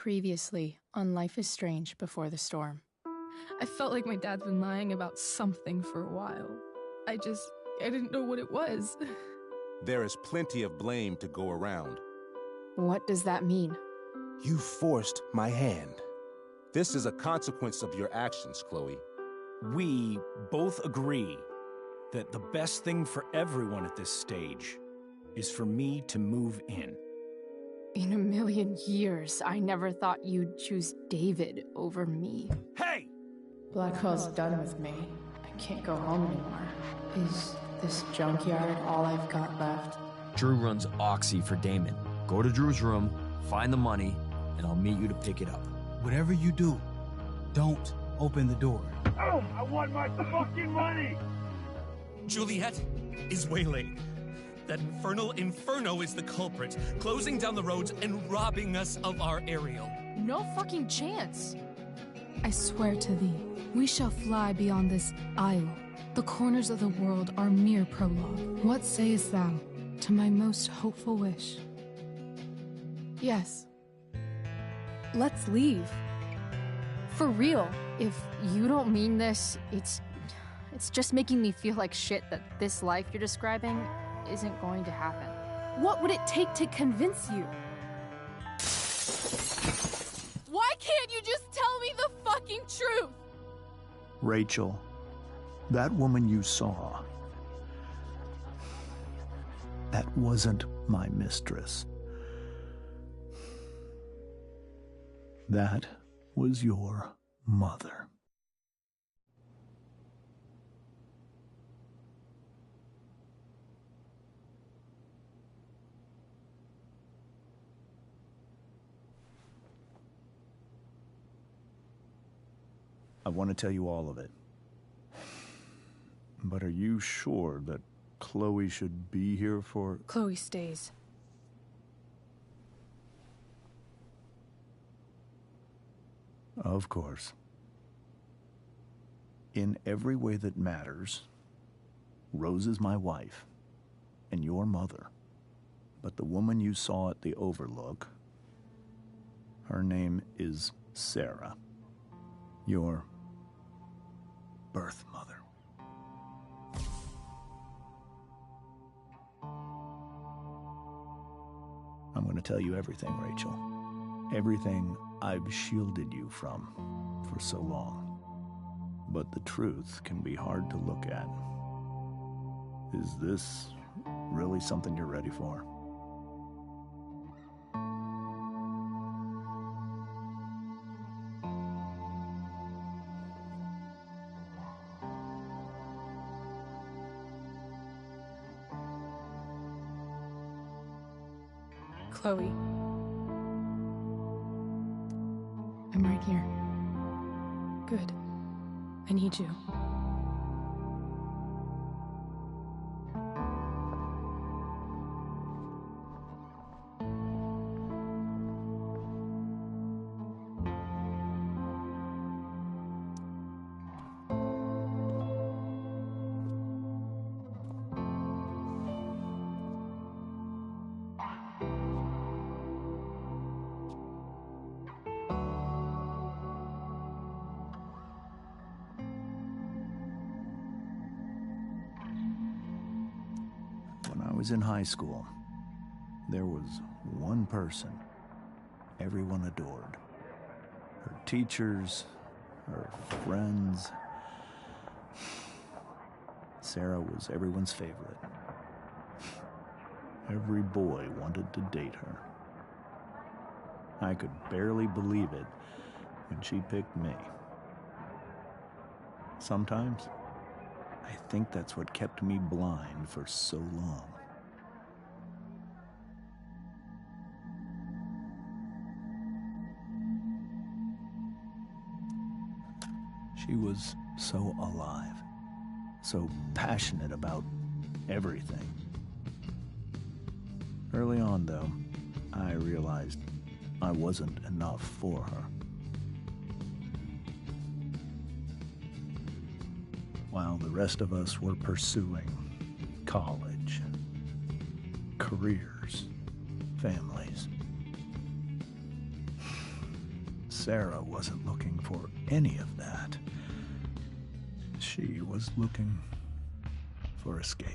Previously on Life is Strange Before the Storm. I felt like my dad's been lying about something for a while. I didn't know what it was. There is plenty of blame to go around. What does that mean? You forced my hand. This is a consequence of your actions, Chloe. We both agree that the best thing for everyone at this stage is for me to move in. In a million years, I never thought you'd choose David over me. Hey! Blackwell's done with me. I can't go home anymore. Is this junkyard all I've got left? Drew runs Oxy for Damon. Go to Drew's room, find the money, and I'll meet you to pick it up. Whatever you do, don't open the door. Oh, I want my fucking money! Juliet is waylaid. That infernal Inferno is the culprit, closing down the roads and robbing us of our Ariel. No fucking chance. I swear to thee, we shall fly beyond this isle. The corners of the world are mere prologue. What sayest thou to my most hopeful wish? Yes. Let's leave. For real. If you don't mean this, it's just making me feel like shit that this life you're describing isn't going to happen. What would it take to convince you? Why can't you just tell me the fucking truth? Rachel, that woman you saw, that wasn't my mistress. That was your mother. I want to tell you all of it. But are you sure that Chloe should be here for... Chloe stays. Of course. In every way that matters, Rose is my wife and your mother. But the woman you saw at the Overlook, her name is Sarah, your birth mother. I'm going to tell you everything, Rachel. Everything I've shielded you from for so long. But the truth can be hard to look at. Is this really something you're ready for? Chloe. I'm right here. Good. I need you. When I was in high school, there was one person everyone adored. Her teachers, her friends. Sarah was everyone's favorite. Every boy wanted to date her. I could barely believe it when she picked me. Sometimes, I think that's what kept me blind for so long. She was so alive, so passionate about everything. Early on, though, I realized I wasn't enough for her. While the rest of us were pursuing college, careers, families, Sarah wasn't looking for any of that. She was looking for escape.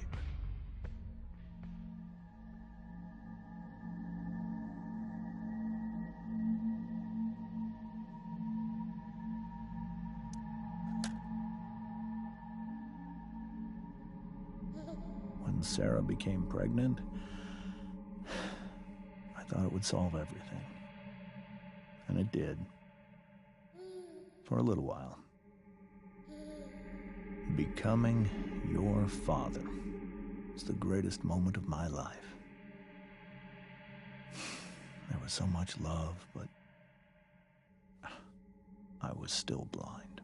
When Sarah became pregnant, I thought it would solve everything. And it did. For a little while. Becoming your father was the greatest moment of my life. There was so much love, but I was still blind.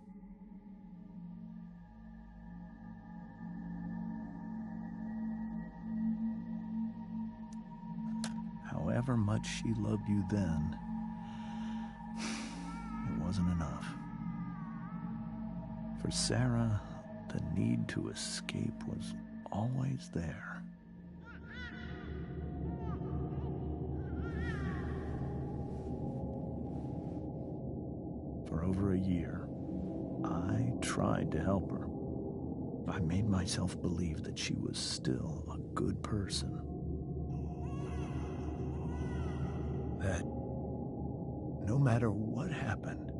However much she loved you then, it wasn't enough. For Sarah, the need to escape was always there. For over a year, I tried to help her. I made myself believe that she was still a good person. That no matter what happened,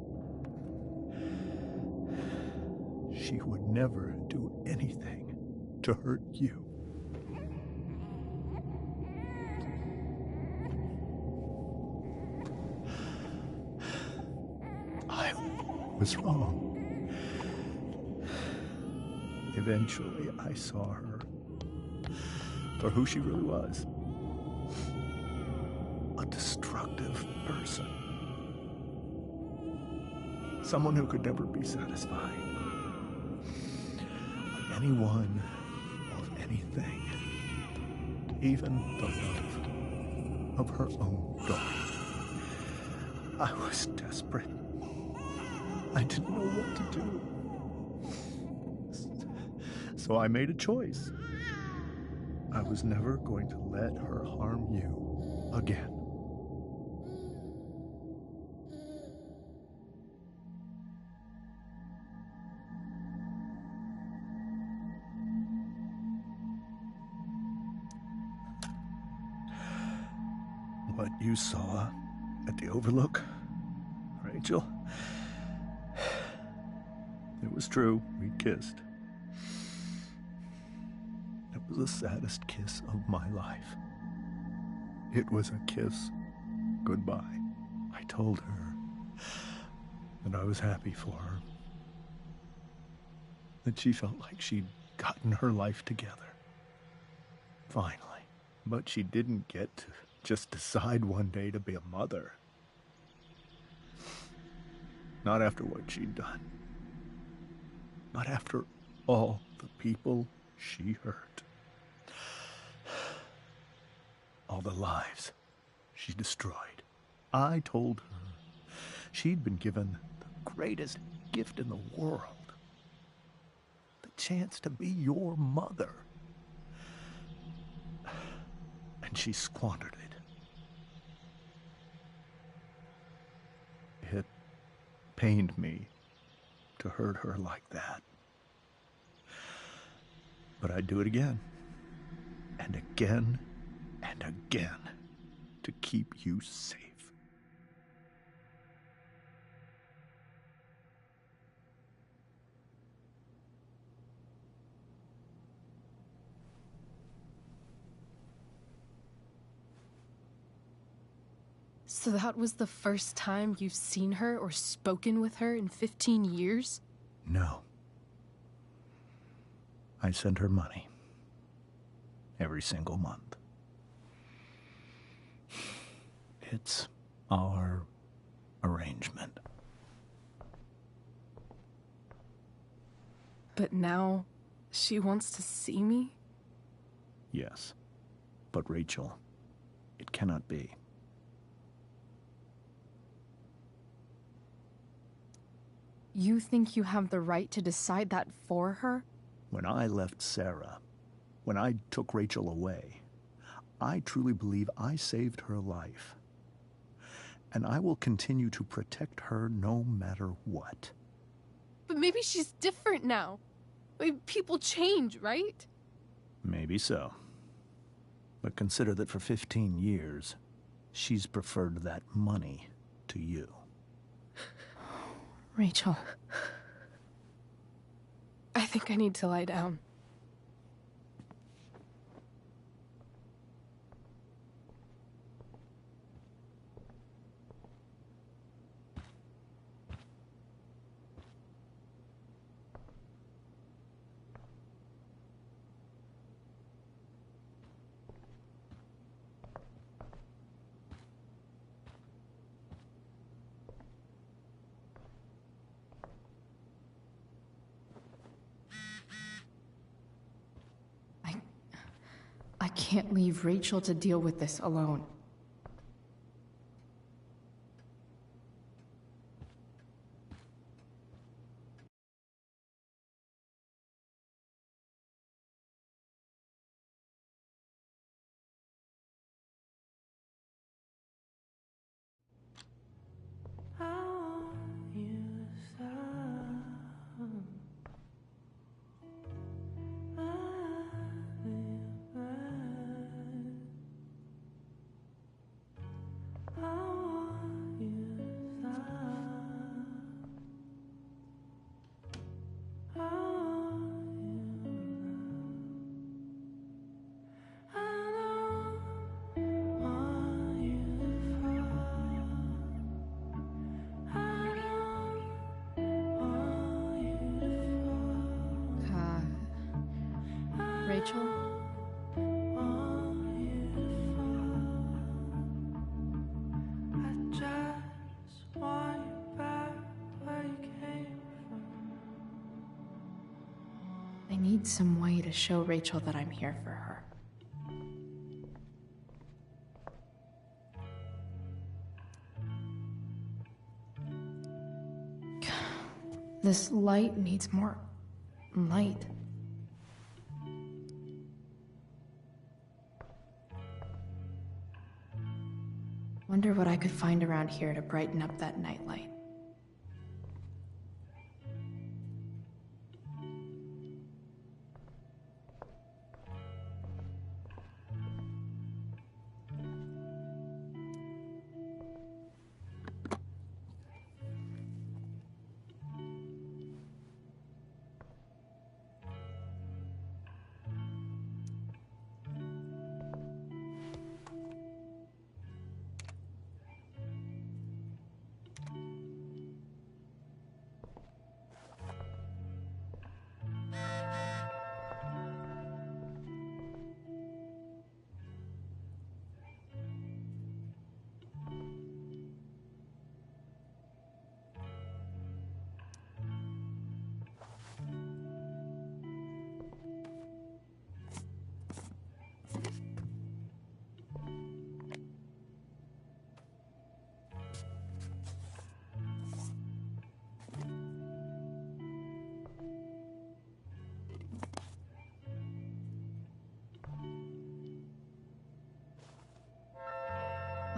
she would never do anything to hurt you. I was wrong. Eventually, I saw her for who she really was. A destructive person. Someone who could never be satisfied. With anyone of anything. Even the love of her own daughter. I was desperate. I didn't know what to do. So I made a choice. I was never going to let her harm you again. What you saw at the Overlook, Rachel, it was true. We kissed. It was the saddest kiss of my life. It was a kiss goodbye. I told her that I was happy for her. That she felt like she'd gotten her life together. Finally. But she didn't get to just decide one day to be a mother. Not after what she'd done. Not after all the people she hurt. All the lives she destroyed. I told her she'd been given the greatest gift in the world. The chance to be your mother. And she squandered it. It pained me to hurt her like that. But I'd do it again. And again and again to keep you safe. So that was the first time you've seen her or spoken with her in 15 years? No. I sent her money. Every single month. It's our arrangement. But now, she wants to see me? Yes. But Rachel, it cannot be. You think you have the right to decide that for her? When I left Sarah, when I took Rachel away, I truly believe I saved her life. and I will continue to protect her no matter what. But maybe she's different now. I mean, people change, right? Maybe so. But consider that for 15 years, she's preferred that money to you. Rachel. I think I need to lie down. I can't leave Rachel to deal with this alone. Rachel? I need some way to show Rachel that I'm here for her. This light needs more light. Wonder what I could find around here to brighten up that nightlight.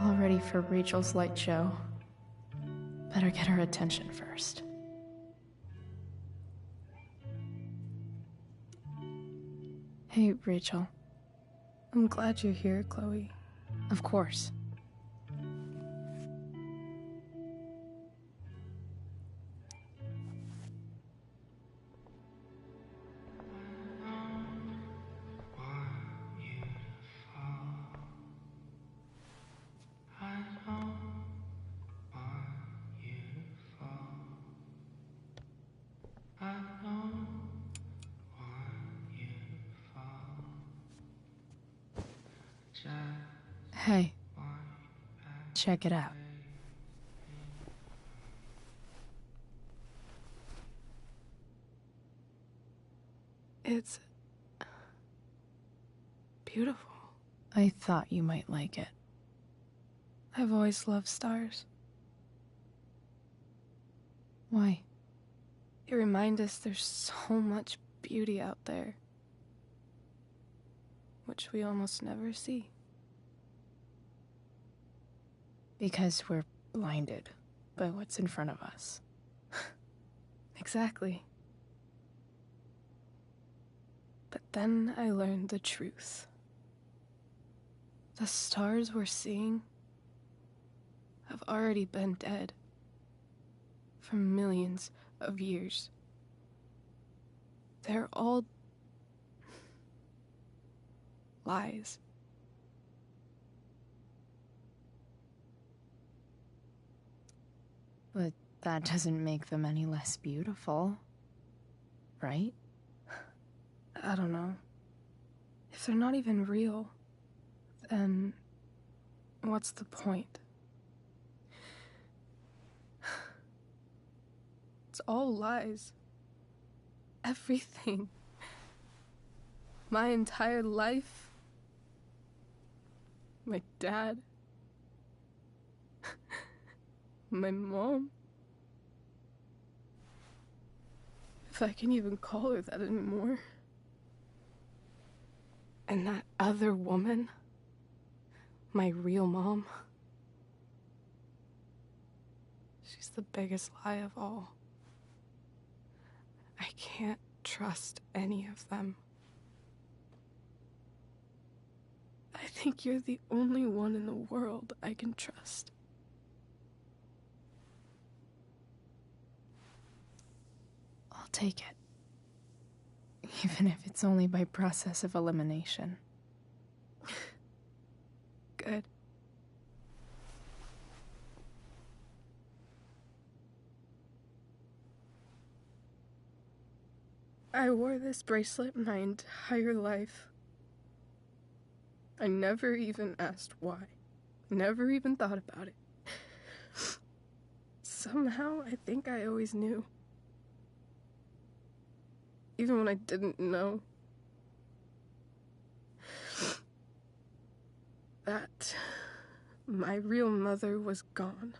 All ready for Rachel's light show. Better get her attention first. Hey, Rachel. I'm glad you're here, Chloe. Of course. Hey, check it out. It's beautiful. I thought you might like it. I've always loved stars. Why? They remind us there's so much beauty out there, which we almost never see. Because we're blinded by what's in front of us. Exactly. But then I learned the truth. The stars we're seeing have already been dead for millions of years. They're all lies. But that doesn't make them any less beautiful, right? I don't know. If they're not even real, then what's the point? It's all lies. Everything. My entire life. My dad. My mom. If I can even call her that anymore. And that other woman. My real mom. She's the biggest lie of all. I can't trust any of them. I think you're the only one in the world I can trust. I'll take it. Even if it's only by process of elimination. Good. I wore this bracelet my entire life. I never even asked why. Never even thought about it. Somehow, I think I always knew. Even when I didn't know. That my real mother was gone.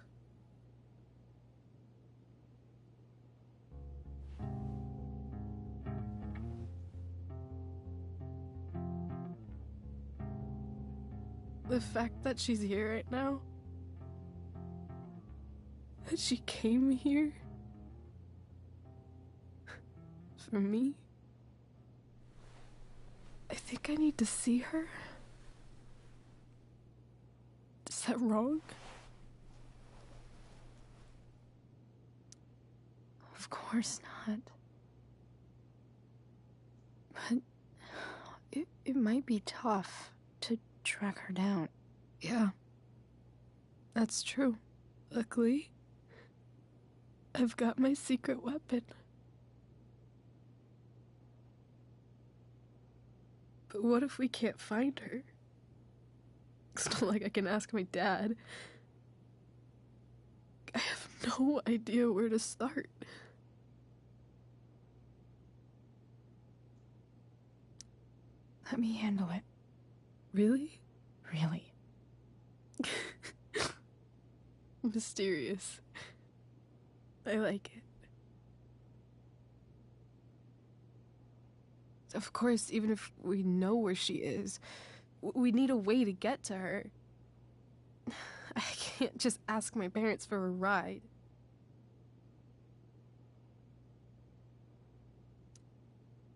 The fact that she's here right now, that she came here for me, I think I need to see her. Is that wrong? Of course not. But it might be tough to track her down. Yeah, that's true. Luckily, I've got my secret weapon. But what if we can't find her? It's not like I can ask my dad. I have no idea where to start. Let me handle it. Really? Really. Mysterious. I like it. Of course, even if we know where she is, we need a way to get to her. I can't just ask my parents for a ride.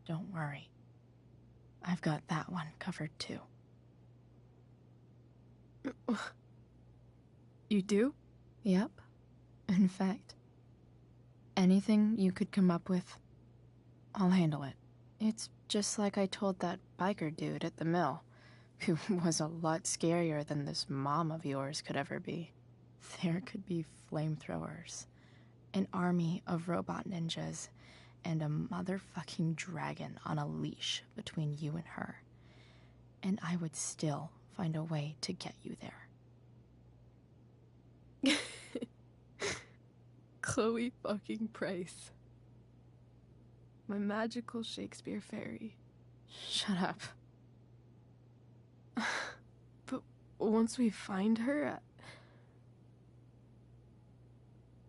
Don't worry. I've got that one covered too. You do? Yep. In fact, anything you could come up with, I'll handle it. It's just like I told that biker dude at the mill, who was a lot scarier than this mom of yours could ever be. There could be flamethrowers, an army of robot ninjas, and a motherfucking dragon on a leash between you and her. And I would still find a way to get you there. Chloe fucking Price. My magical Shakespeare fairy. Shut up. But once we find her,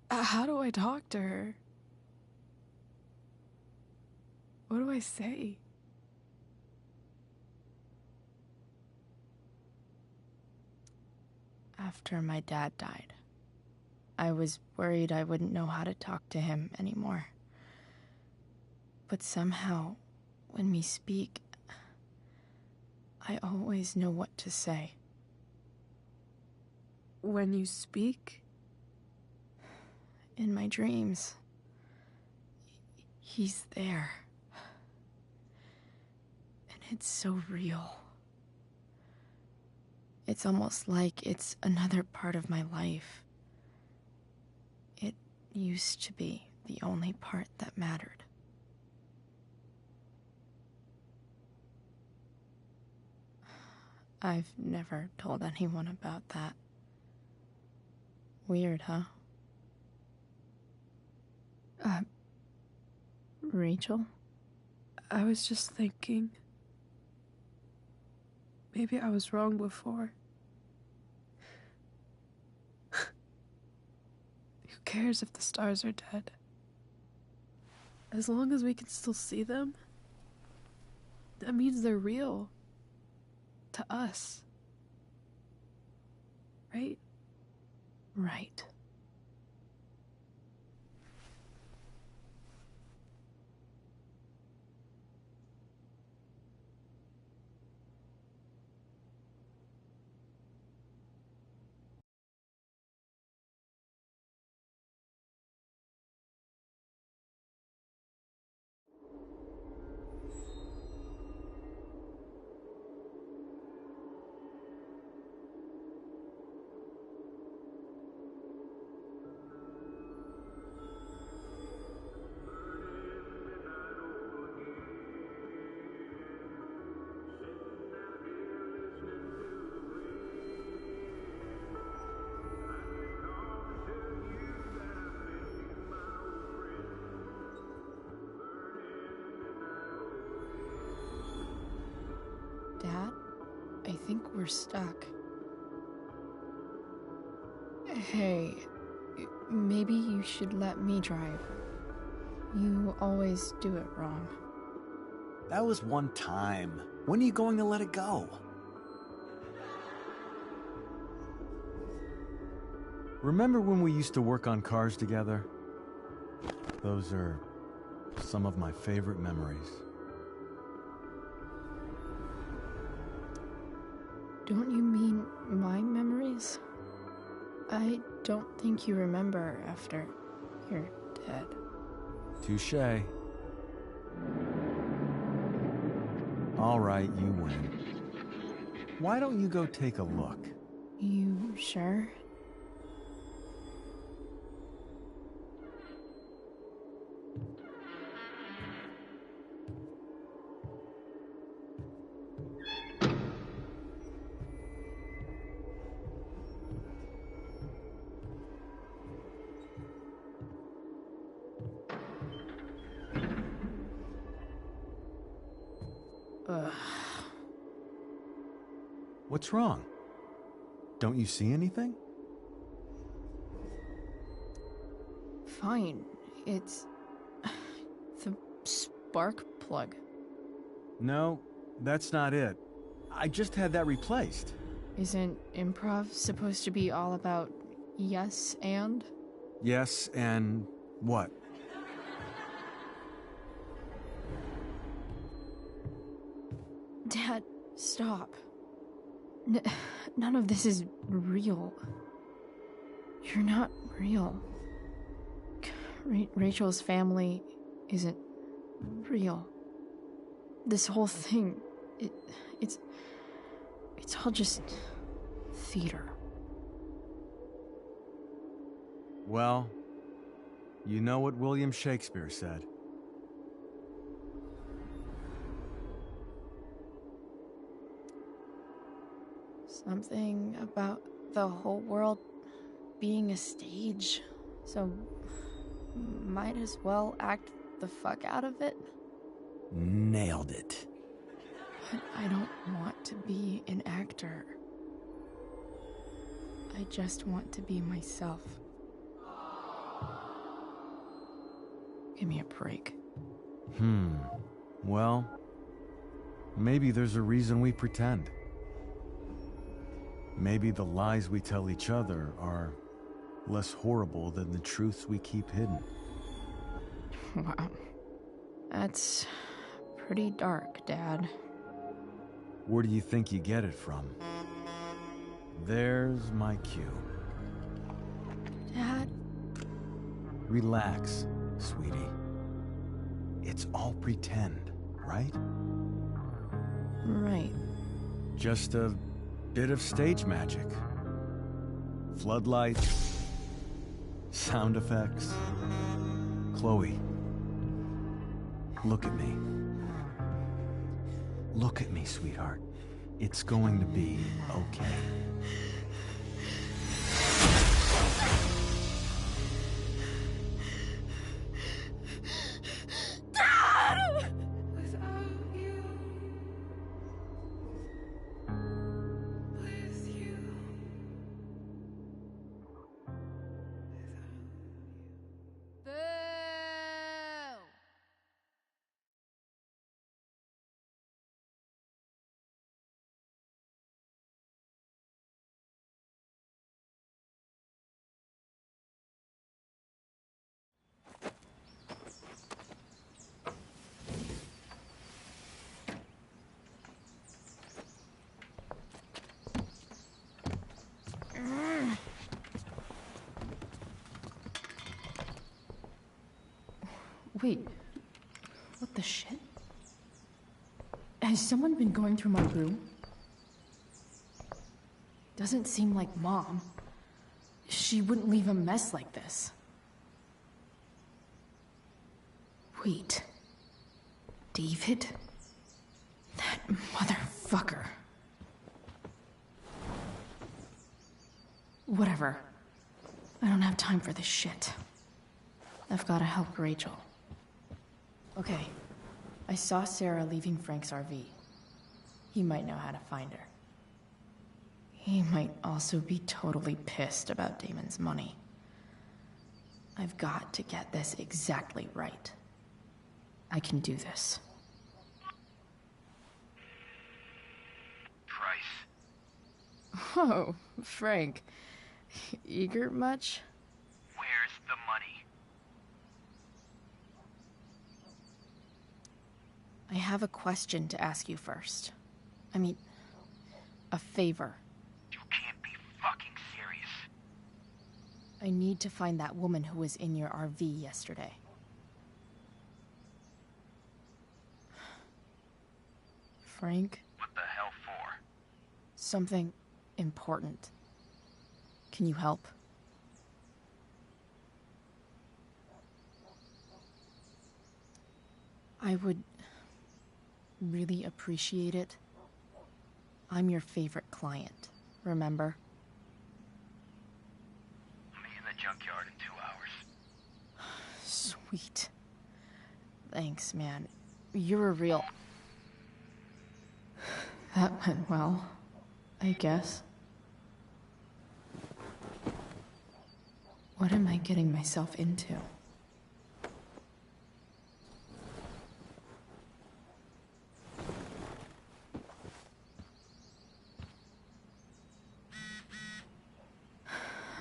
how do I talk to her? What do I say? After my dad died, I was worried I wouldn't know how to talk to him anymore. But somehow, when we speak, I always know what to say. When you speak? In my dreams, he's there. And it's so real. It's almost like it's another part of my life. It used to be the only part that mattered. I've never told anyone about that. Weird, huh? Rachel? I was just thinking. Maybe I was wrong before. Who cares if the stars are dead? As long as we can still see them, that means they're real. To us. Right? Right. Dad, I think we're stuck. Hey, maybe you should let me drive. You always do it wrong. That was one time. When are you going to let it go? Remember when we used to work on cars together? Those are some of my favorite memories. Don't you mean my memories? I don't think you remember after you're dead. Touché. All right, you win. Why don't you go take a look? You sure? Ugh. What's wrong? Don't you see anything? Fine. It's the spark plug. No, that's not it. I just had that replaced. Isn't improv supposed to be all about yes and? Yes, and what? Dad, stop. None of this is real. You're not real. Rachel's family isn't real. This whole thing, it's all just theater. Well, you know what William Shakespeare said. Something about the whole world being a stage, so might as well act the fuck out of it. Nailed it. But I don't want to be an actor. I just want to be myself. Give me a break. Well, maybe there's a reason we pretend. Maybe the lies we tell each other are less horrible than the truths we keep hidden. Wow. That's pretty dark, Dad. Where do you think you get it from? There's my cue. Dad? Relax, sweetie. It's all pretend, right? Right. Just a bit of stage magic. Floodlights, sound effects. Chloe, look at me. Look at me, sweetheart. It's going to be okay. Wait, what the shit? Has someone been going through my room? Doesn't seem like Mom. She wouldn't leave a mess like this. Wait. David? That motherfucker. Whatever. I don't have time for this shit. I've gotta help Rachel. Okay. I saw Sarah leaving Frank's RV. He might know how to find her. He might also be totally pissed about Damon's money. I've got to get this exactly right. I can do this. Price. Oh, Frank. Eager much? Where's the money? I have a question to ask you first. I mean, a favor. You can't be fucking serious. I need to find that woman who was in your RV yesterday. Frank? What the hell for? Something important. Can you help? I would really appreciate it. I'm your favorite client, remember? I'll meet you in the junkyard in 2 hours. Sweet. Thanks, man. You're a real... That went well, I guess. What am I getting myself into?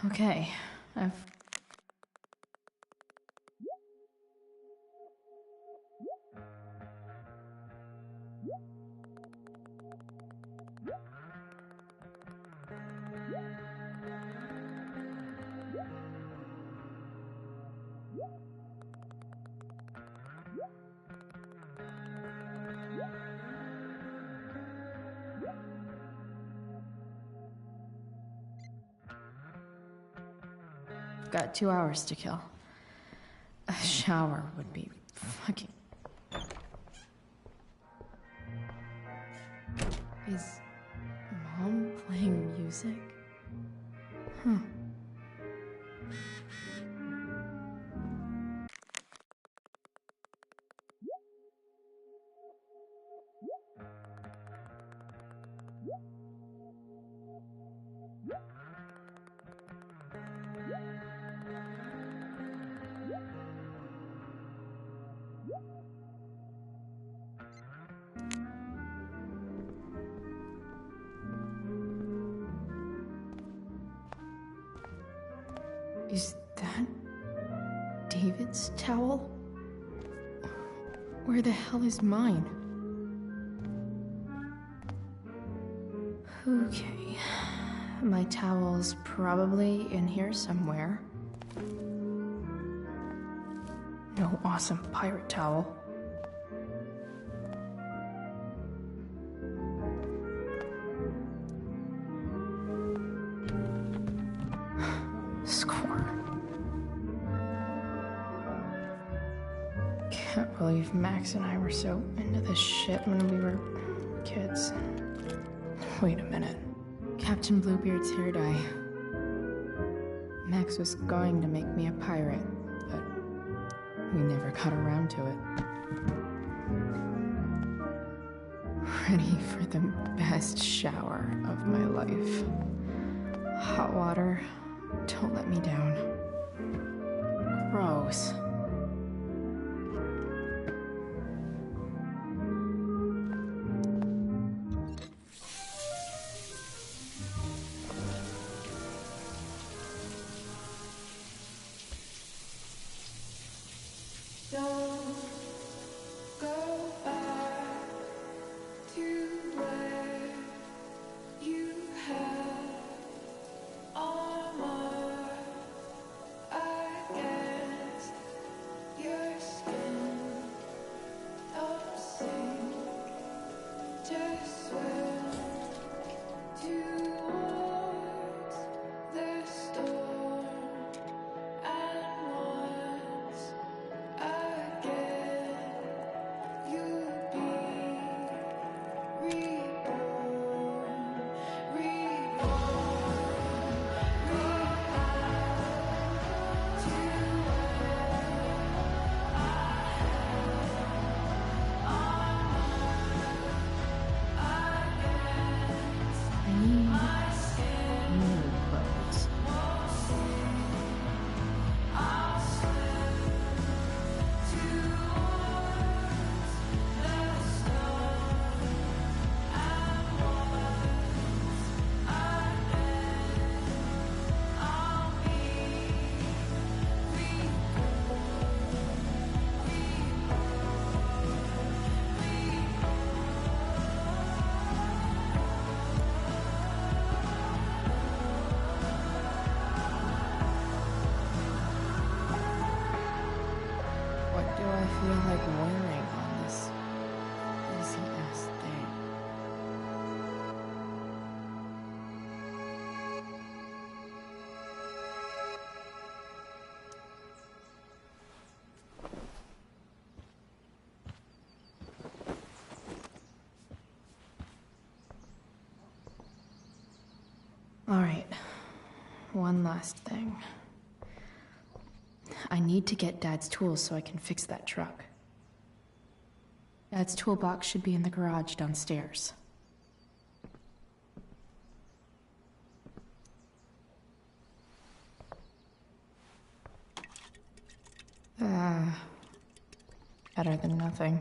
Okay, I've... got 2 hours to kill. A shower would be fucking... Is Mom playing music? Huh. Is that David's towel? Where the hell is mine? Okay. My towel's probably in here somewhere. No awesome pirate towel. Score. Can't believe Max and I were so into this shit when we were kids. Wait a minute. Captain Bluebeard's hair dye. Max was going to make me a pirate, but we never got around to it. Ready for the best shower of my life. Hot water, don't let me down. Gross. Feel like wearing on this easy ass thing. All right, one last thing. I need to get Dad's tools so I can fix that truck. Dad's toolbox should be in the garage downstairs. Better than nothing.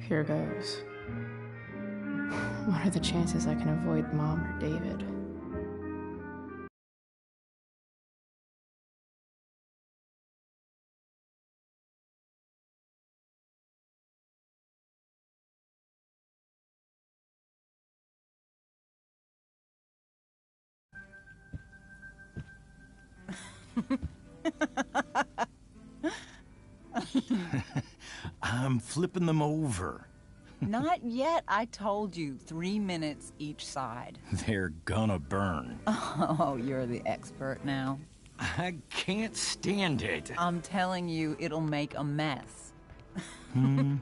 Here goes. What are the chances I can avoid Mom or David? I'm flipping them over. Not yet. I told you, 3 minutes each side. They're gonna burn. Oh, you're the expert now. I can't stand it. I'm telling you, it'll make a mess. You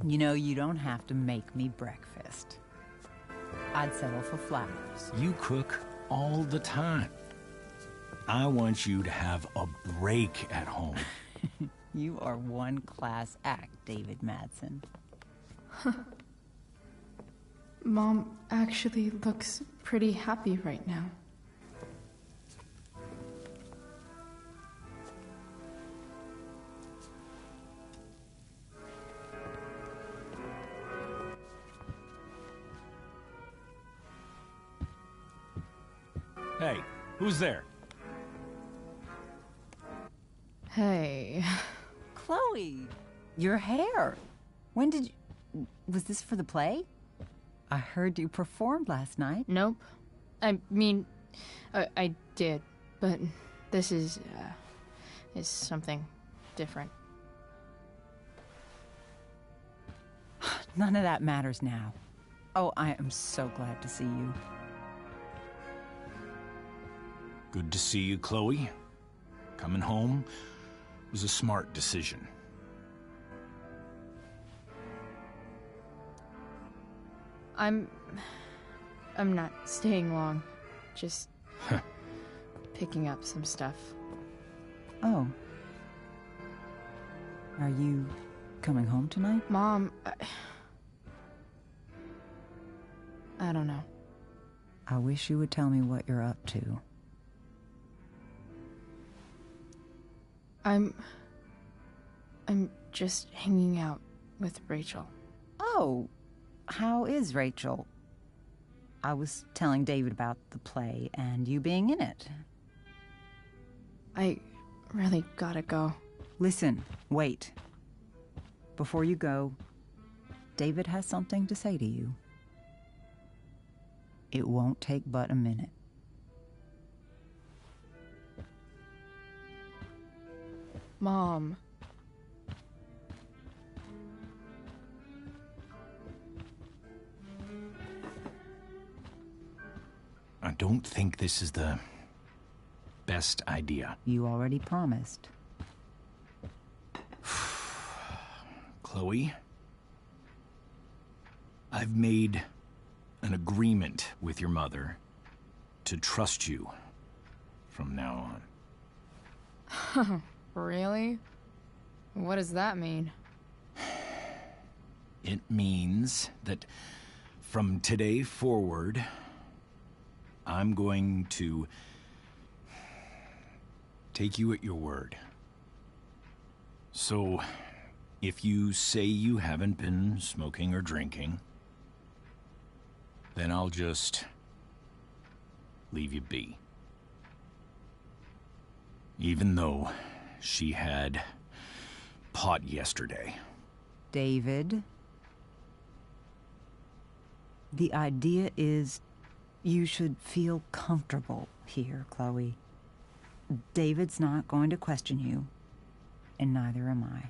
know, you don't have to make me breakfast. I'd settle for flowers. You cook all the time. I want you to have a break at home. You are one class act, David Madsen. Mom actually looks pretty happy right now. Hey, who's there? Hey. Chloe, your hair. When did you... Was this for the play? I heard you performed last night. Nope. I mean, I did, but this is something different. None of that matters now. Oh, I am so glad to see you. Good to see you, Chloe. Coming home was a smart decision. I'm not staying long. Just picking up some stuff. Oh. Are you coming home tonight? Mom, I don't know. I wish you would tell me what you're up to. I'm just hanging out with Rachel. Oh, how is Rachel? I was telling David about the play and you being in it. I really gotta go. Listen, wait. Before you go, David has something to say to you. It won't take but a minute. Mom. I don't think this is the best idea. You already promised. Chloe, I've made an agreement with your mother to trust you from now on. Really? What does that mean? It means that from today forward, I'm going to take you at your word. So, if you say you haven't been smoking or drinking, then I'll just leave you be. Even though she had pot yesterday. David, the idea is you should feel comfortable here, Chloe. David's not going to question you, and neither am I.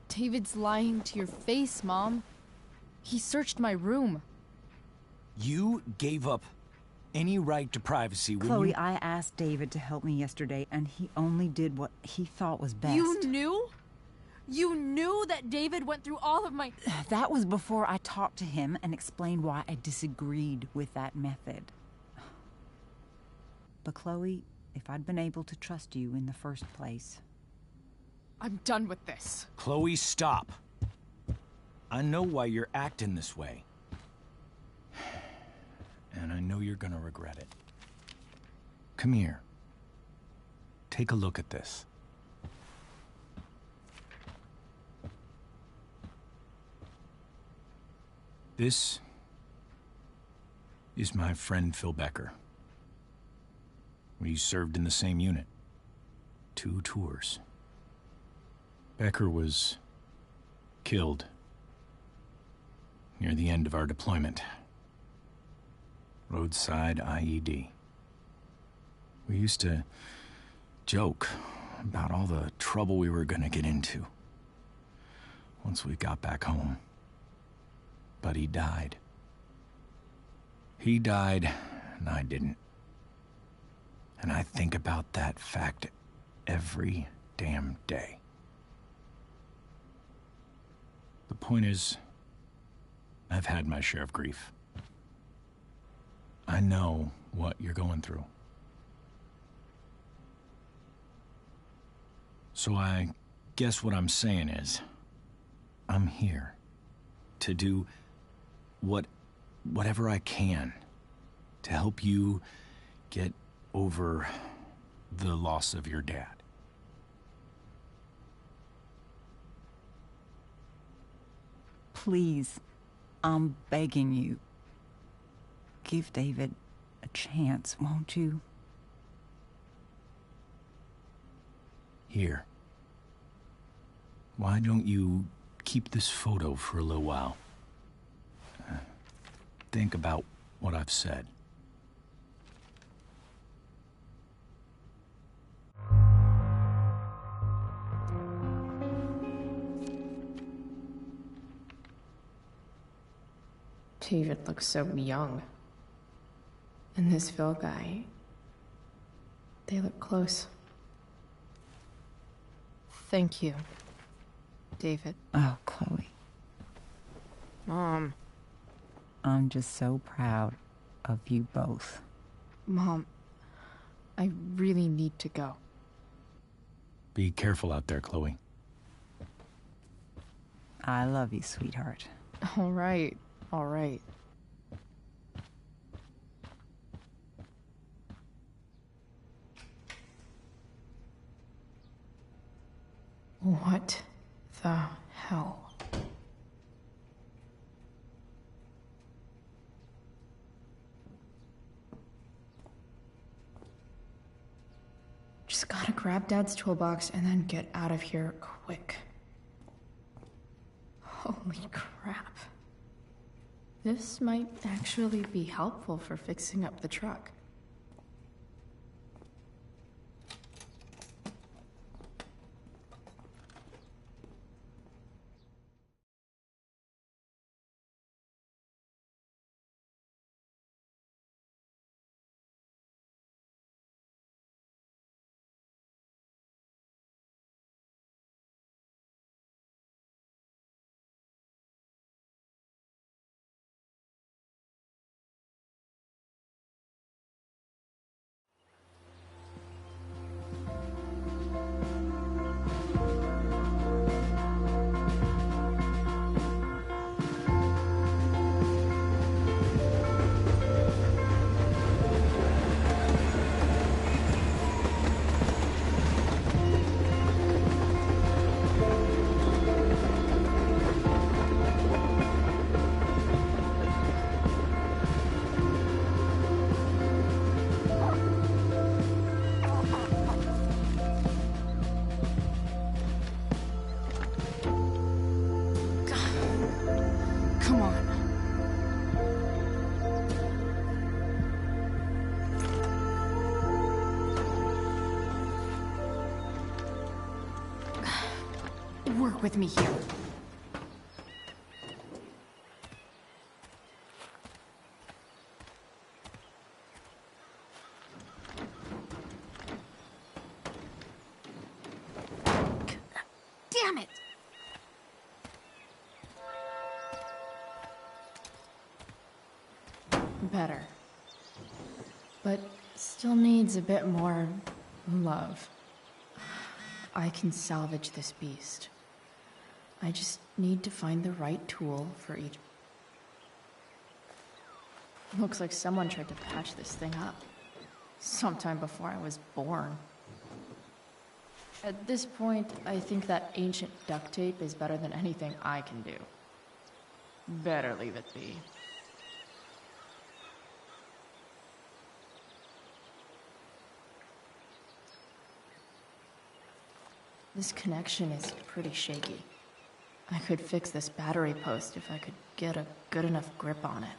David's lying to your face, Mom. He searched my room. You gave up any right to privacy when Chloe, I asked David to help me yesterday, and he only did what he thought was best. You knew? You knew that David went through all of my... That was before I talked to him and explained why I disagreed with that method. But Chloe, if I'd been able to trust you in the first place... I'm done with this. Chloe, stop. I know why you're acting this way. And I know you're gonna regret it. Come here. Take a look at this. This is my friend Phil Becker. We served in the same unit. 2 tours. Becker was killed near the end of our deployment. Roadside IED. We used to joke about all the trouble we were gonna get into once we got back home. But he died. He died, and I didn't. And I think about that fact every damn day. The point is, I've had my share of grief. I know what you're going through. So I guess what I'm saying is, I'm here to do whatever I can to help you get over the loss of your dad. Please, I'm begging you. Give David a chance, won't you? Here. Why don't you keep this photo for a little while? Think about what I've said. David looks so young. And this Phil guy, they look close. Thank you, David. Oh, Chloe. Mom. I'm just so proud of you both. Mom, I really need to go. Be careful out there, Chloe. I love you, sweetheart. All right, all right. What the hell? Just gotta grab Dad's toolbox and then get out of here quick. Holy crap. This might actually be helpful for fixing up the truck. Come on. Work with me here. Damn it! Better. But still needs a bit more love. I can salvage this beast. I just need to find the right tool for each. Looks like someone tried to patch this thing up. Sometime before I was born. At this point, I think that ancient duct tape is better than anything I can do. Better leave it be. This connection is pretty shaky. I could fix this battery post if I could get a good enough grip on it.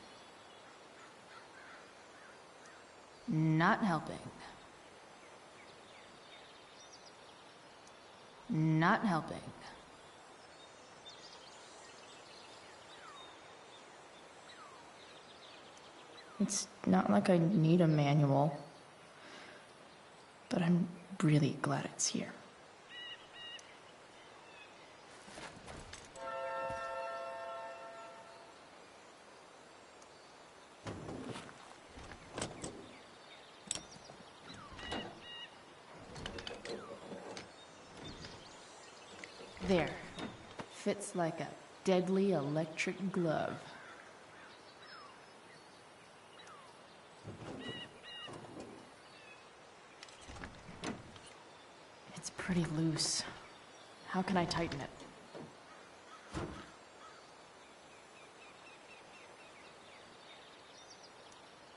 Not helping. Not helping. It's not like I need a manual, but I'm really glad it's here. There. Fits like a deadly electric glove. It's pretty loose. How can I tighten it?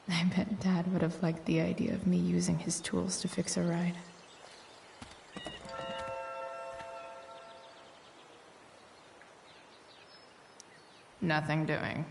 I bet Dad would have liked the idea of me using his tools to fix a ride. Nothing doing.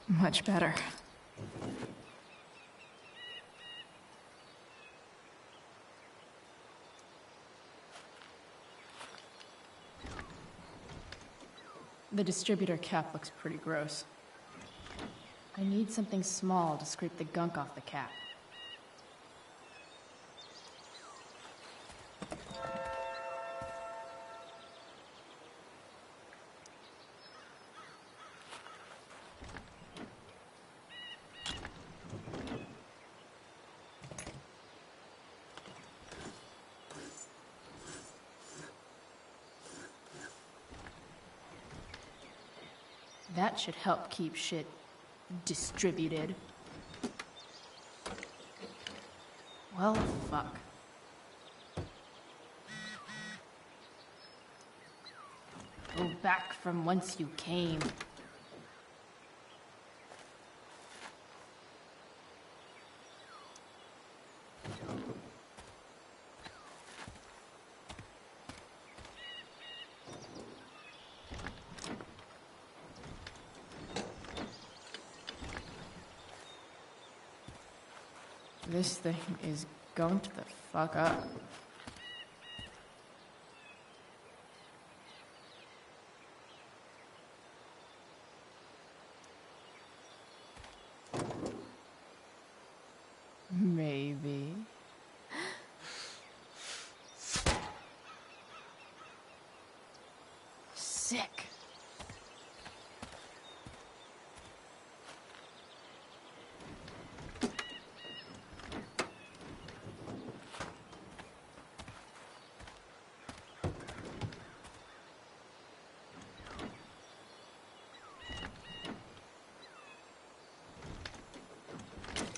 Much better. The distributor cap looks pretty gross. I need something small to scrape the gunk off the cap. That should help keep shit distributed. Well, fuck. Go back from whence you came. This thing is going to the fuck up. Maybe. Sick.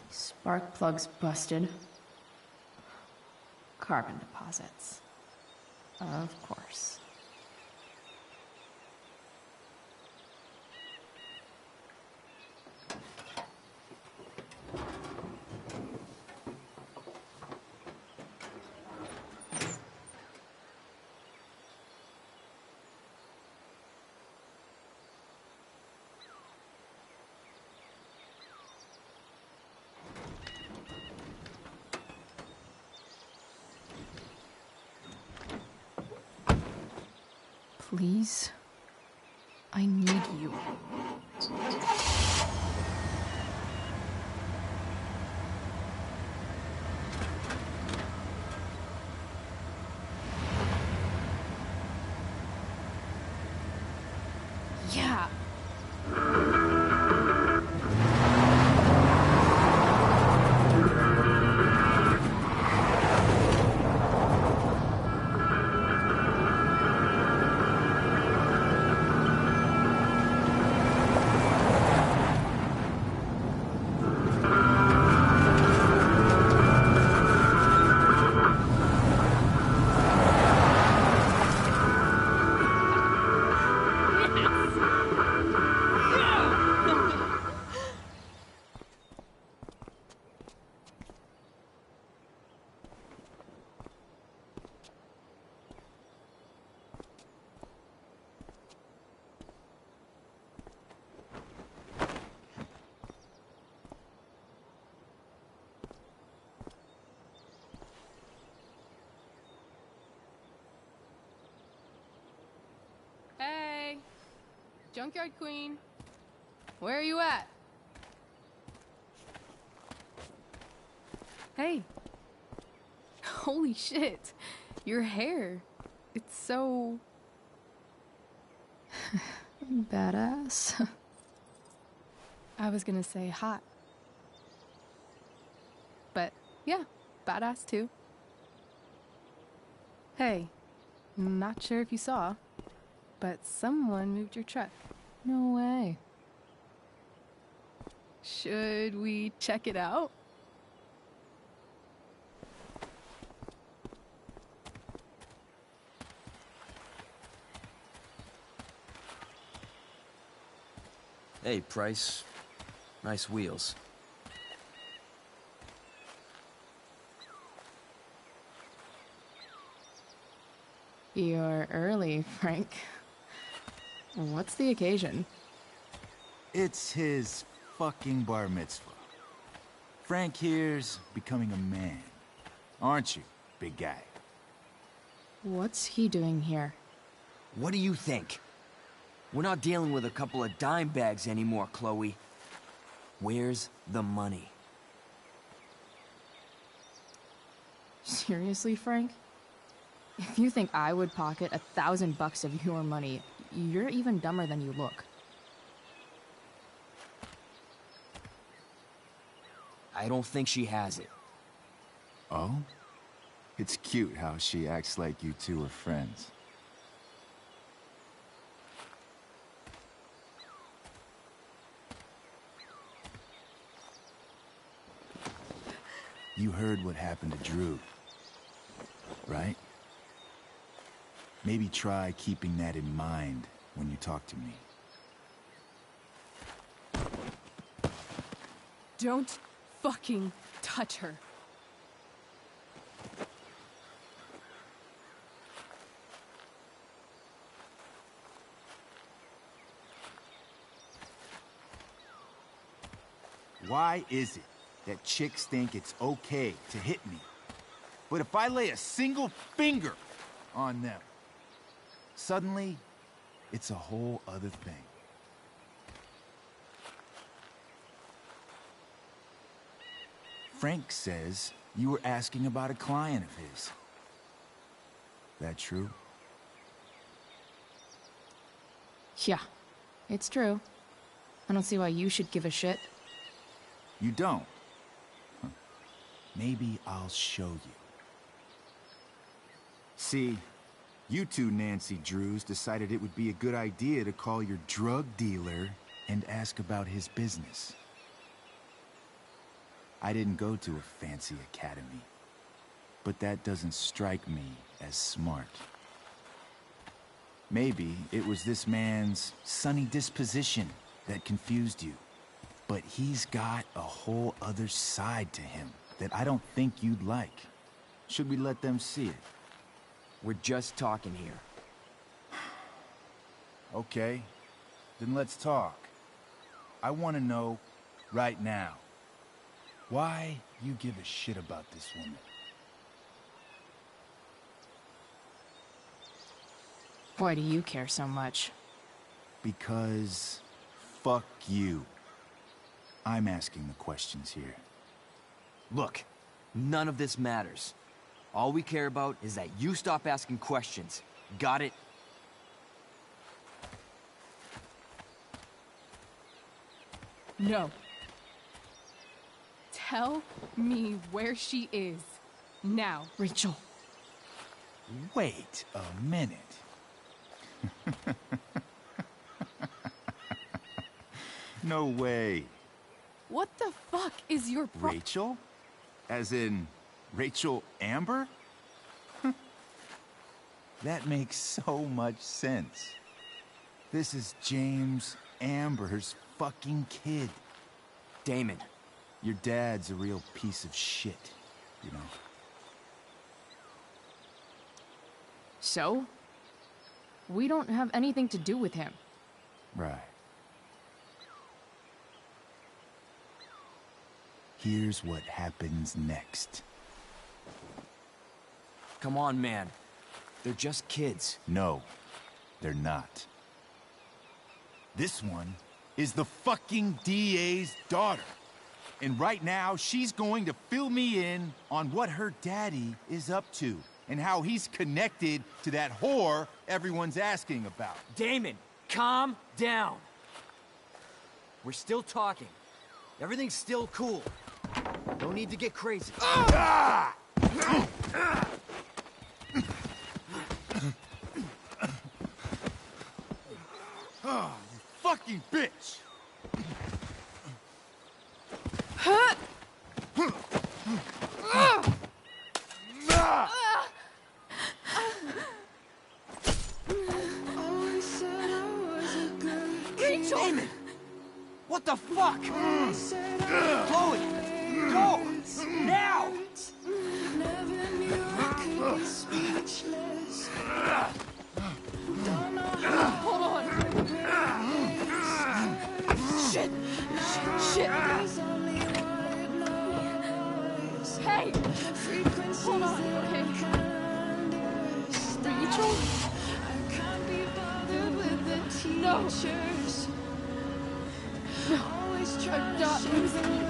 Spark plug's busted. Carbon deposits. Of course. Please? I need you. Yeah. Hey, Junkyard Queen, where are you at? Hey. Holy shit. Your hair. It's so... badass. I was gonna say hot. But yeah, badass too. Hey, not sure if you saw, but someone moved your truck. No way. Should we check it out? Hey, Price. Nice wheels. You're early, Frank. What's the occasion? It's his fucking bar mitzvah. Frank here's becoming a man. Aren't you, big guy? What's he doing here? What do you think? We're not dealing with a couple of dime bags anymore, Chloe. Where's the money? Seriously, Frank? If you think I would pocket $1,000 of your money, you're even dumber than you look. I don't think she has it. Oh? It's cute how she acts like you two are friends. You heard what happened to Drew, right? Maybe try keeping that in mind when you talk to me. Don't fucking touch her. Why is it that chicks think it's okay to hit me? But if I lay a single finger on them, suddenly, it's a whole other thing. Frank says you were asking about a client of his. That true? Yeah, it's true. I don't see why you should give a shit. You don't? Huh. Maybe I'll show you. See, you two Nancy Drews decided it would be a good idea to call your drug dealer and ask about his business. I didn't go to a fancy academy, but that doesn't strike me as smart. Maybe it was this man's sunny disposition that confused you, but he's got a whole other side to him that I don't think you'd like. Should we let them see it? We're just talking here. Okay, then let's talk. I want to know right now why you give a shit about this woman. Why do you care so much? Because fuck you. I'm asking the questions here. Look, none of this matters. All we care about is that you stop asking questions. Got it? No. Tell me where she is. Now. Rachel. Wait a minute. No way. What the fuck is your Rachel? As in, Rachel Amber? That makes so much sense. This is James Amber's fucking kid. Damon. Your dad's a real piece of shit, you know? So? We don't have anything to do with him. Right. Here's what happens next. Come on, man. They're just kids. No, they're not. This one is the fucking DA's daughter. And right now, she's going to fill me in on what her daddy is up to and how he's connected to that whore everyone's asking about. Damon, calm down. We're still talking. Everything's still cool. No need to get crazy. Ah! Oh, you fucking bitch! Rachel! Damon! What the fuck? Chloe! Go! Now! Hold on. Shit! Shit! Hey! Hold on, okay? Rachel? No! No, I'm not losing you.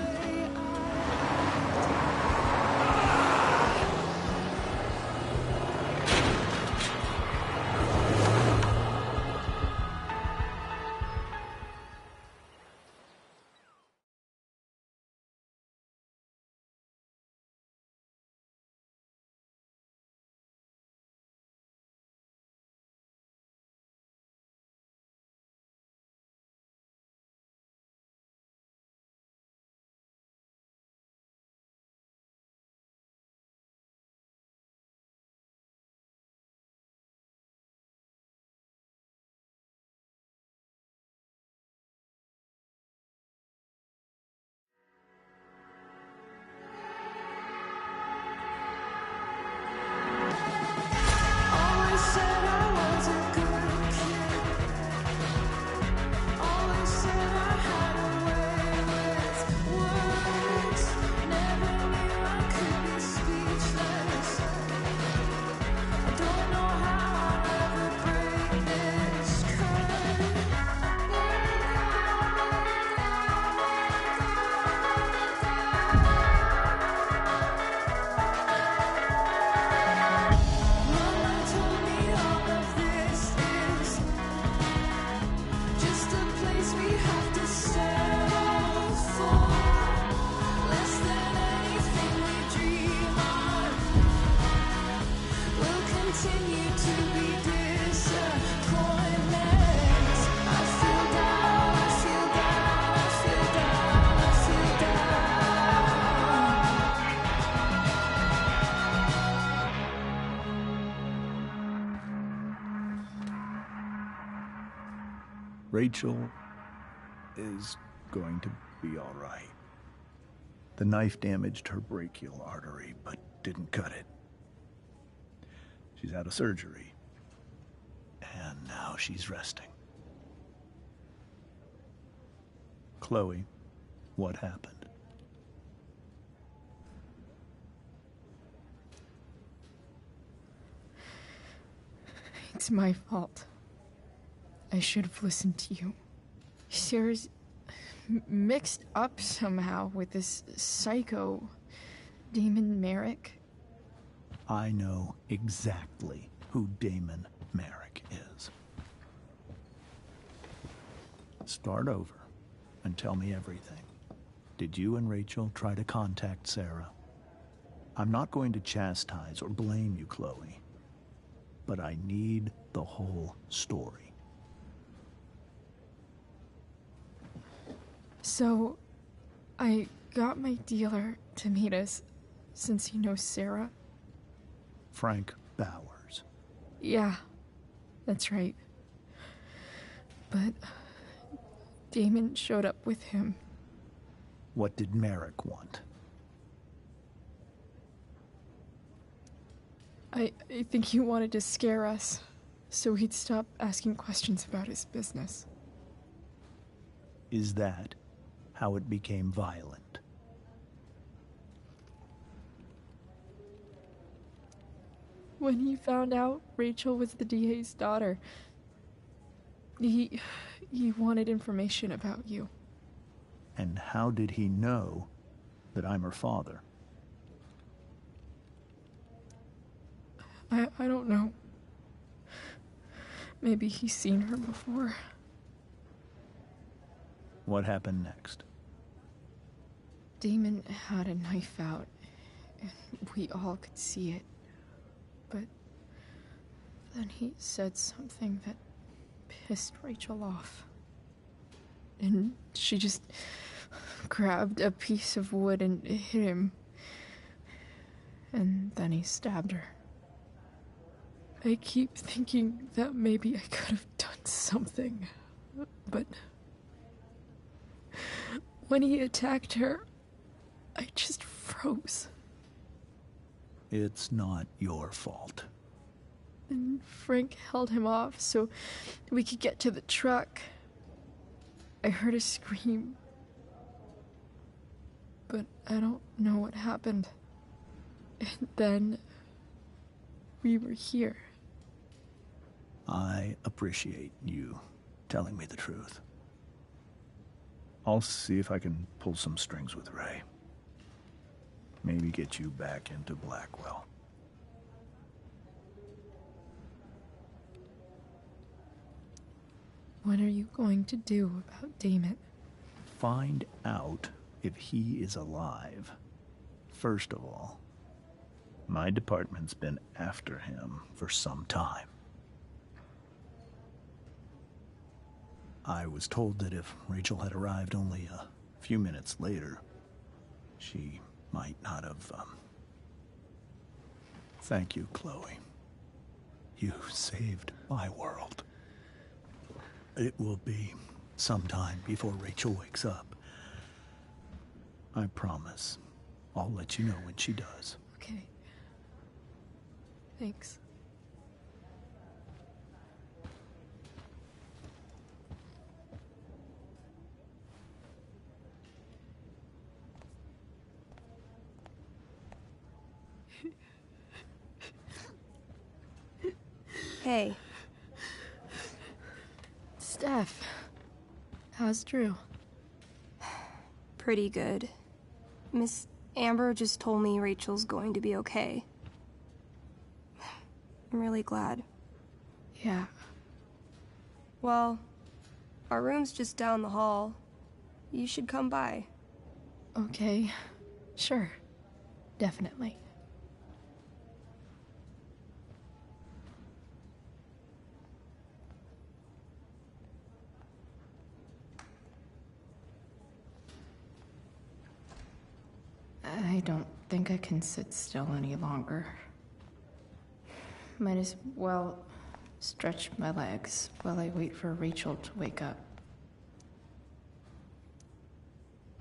Rachel is going to be all right. The knife damaged her brachial artery, but didn't cut it. She's had a surgery, and now she's resting. Chloe, what happened? It's my fault. I should have listened to you. Sarah's mixed up somehow with this psycho, Damon Merrick. I know exactly who Damon Merrick is. Start over and tell me everything. Did you and Rachel try to contact Sarah? I'm not going to chastise or blame you, Chloe, but I need the whole story. So, I got my dealer to meet us, since he knows Sarah. Frank Bowers. Yeah, that's right. But Damon showed up with him. What did Merrick want? I think he wanted to scare us, so he'd stop asking questions about his business. Is that how it became violent? When he found out Rachel was the DA's daughter, he wanted information about you. And how did he know that I'm her father. I don't know. Maybe he's seen her before. What happened next? Damon had a knife out, and we all could see it. But then he said something that pissed Rachel off. And she just grabbed a piece of wood and hit him. And then he stabbed her. I keep thinking that maybe I could have done something, but when he attacked her, I just froze. It's not your fault. And Frank held him off so we could get to the truck. I heard a scream, but I don't know what happened. And then we were here. I appreciate you telling me the truth. I'll see if I can pull some strings with Ray. Maybe get you back into Blackwell. What are you going to do about Damon? Find out if he is alive. First of all, my department's been after him for some time. I was told that if Rachel had arrived only a few minutes later, she might not have, Thank you, Chloe. You saved my world. It will be some time before Rachel wakes up. I promise. I'll let you know when she does. Okay. Thanks. Hey. Steph. How's Drew? Pretty good. Miss Amber just told me Rachel's going to be okay. I'm really glad. Yeah. Well, our room's just down the hall. You should come by. Okay. Sure. Definitely. I don't think I can sit still any longer. Might as well stretch my legs while I wait for Rachel to wake up.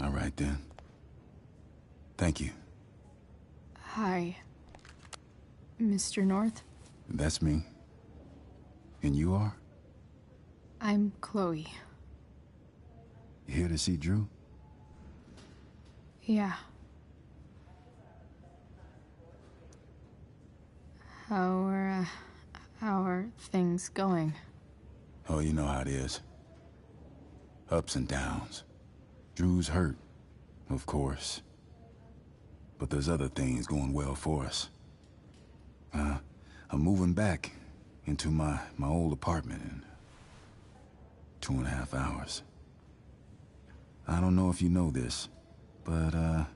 All right, then. Thank you. Hi, Mr. North. That's me. And you are? I'm Chloe. You here to see Drew? Yeah. How are things going? Oh, you know how it is. Ups and downs. Drew's hurt, of course. But there's other things going well for us. I'm moving back into my old apartment in 2.5 hours. I don't know if you know this, but,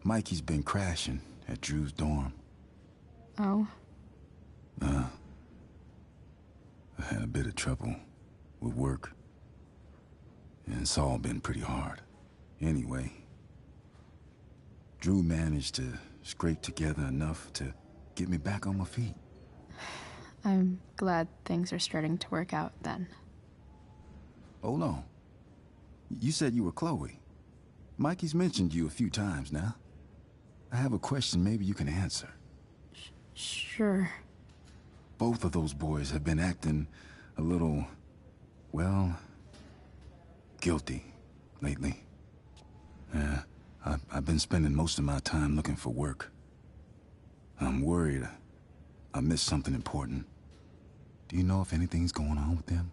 Mikey's been crashing at Drew's dorm. Oh? I had a bit of trouble with work. And it's all been pretty hard. Anyway, Drew managed to scrape together enough to get me back on my feet. I'm glad things are starting to work out then. Hold on. You said you were Chloe. Mikey's mentioned you a few times now. I have a question maybe you can answer. Sure. Both of those boys have been acting a little, well, guilty lately. I've been spending most of my time looking for work. I'm worried I missed something important. Do you know if anything's going on with them?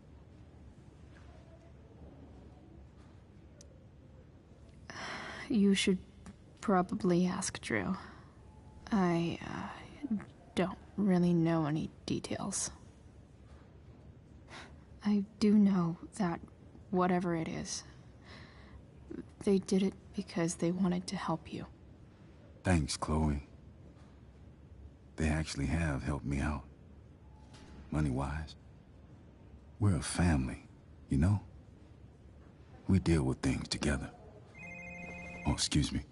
You should probably ask Drew. I don't really know any details. I do know that whatever it is, they did it because they wanted to help you. Thanks, Chloe. They actually have helped me out. Money-wise. We're a family, you know? We deal with things together. Oh, excuse me.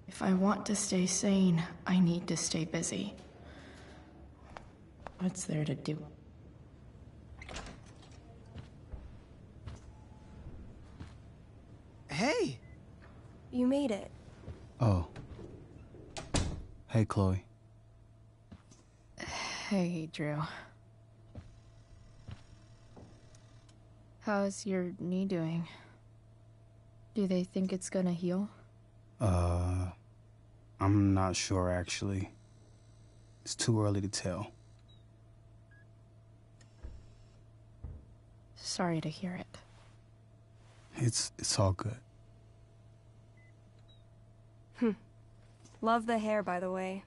If I want to stay sane, I need to stay busy. What's there to do? Hey! You made it. Oh. Hey, Chloe. Hey, Drew. How's your knee doing? Do they think it's gonna heal? I'm not sure, actually. It's too early to tell. Sorry to hear it. It's all good. Love the hair, by the way.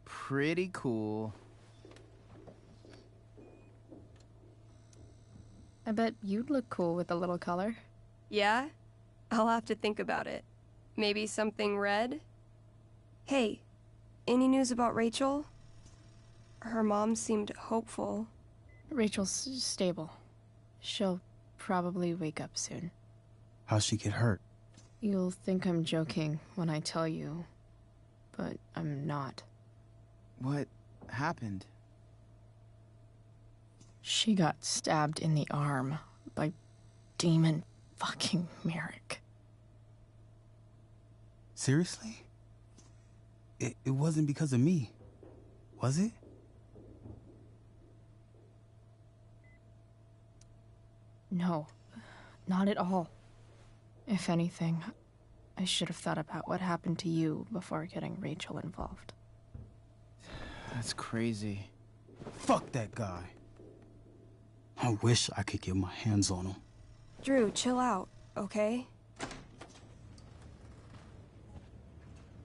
Pretty cool. I bet you'd look cool with a little color. Yeah? I'll have to think about it. Maybe something red? Hey, any news about Rachel? Her mom seemed hopeful. Rachel's stable. She'll probably wake up soon. How'd she get hurt? You'll think I'm joking when I tell you, but I'm not. What happened? She got stabbed in the arm by Demon fucking Merrick. Seriously? It wasn't because of me, was it? No, not at all. If anything, I should have thought about what happened to you before getting Rachel involved. That's crazy. Fuck that guy. I wish I could get my hands on him. Drew, chill out, okay?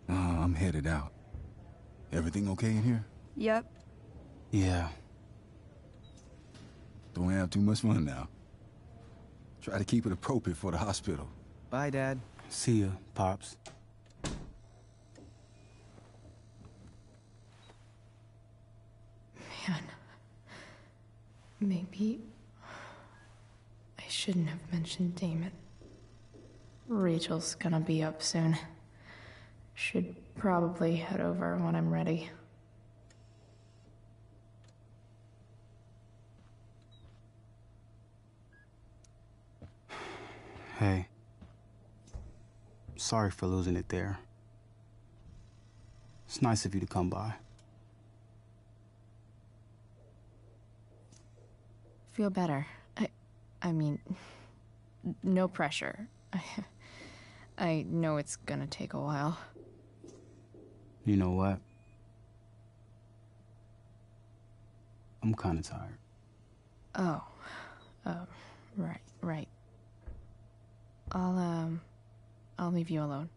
I'm headed out. Everything okay in here? Yep. Yeah. Don't have too much fun now. Try to keep it appropriate for the hospital. Bye, Dad. See ya, Pops. Man, maybe I shouldn't have mentioned Damon. Rachel's gonna be up soon. Should probably head over when I'm ready. Hey. Sorry for losing it there. It's nice of you to come by. Feel better. I mean, no pressure. I know it's gonna take a while. You know what? I'm kinda tired. Oh. Right. I'll leave you alone.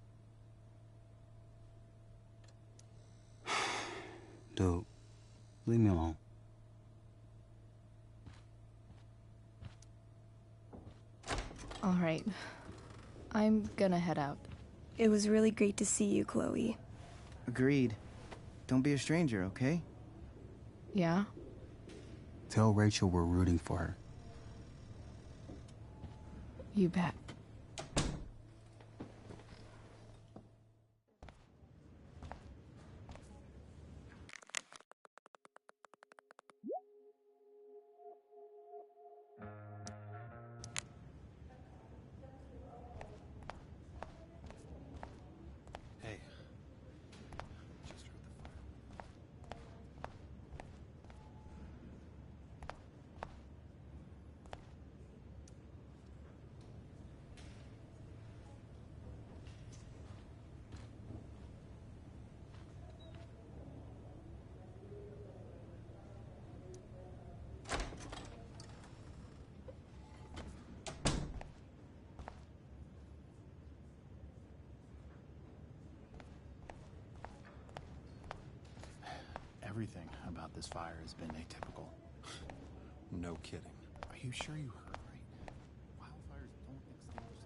Dude, leave me alone. All right. I'm gonna head out. It was really great to see you, Chloe. Agreed. Don't be a stranger, okay? Yeah? Tell Rachel we're rooting for her. You bet. Hey. Everything about this fire has been atypical. No kidding. Are you sure you heard right? Wildfires don't extinguish themselves.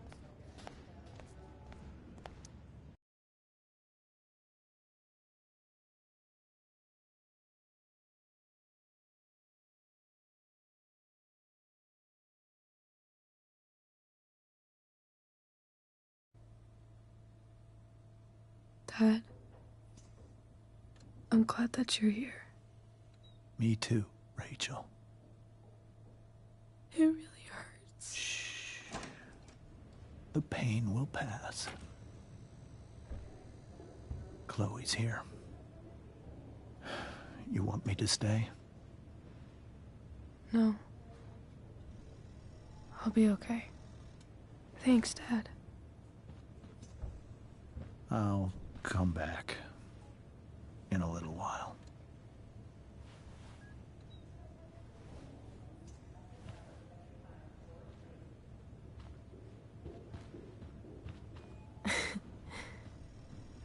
Dad, I'm glad that you're here. Me too, Rachel. It really hurts. Shh. The pain will pass. Chloe's here. You want me to stay? No. I'll be okay. Thanks, Dad. I'll come back in a little while.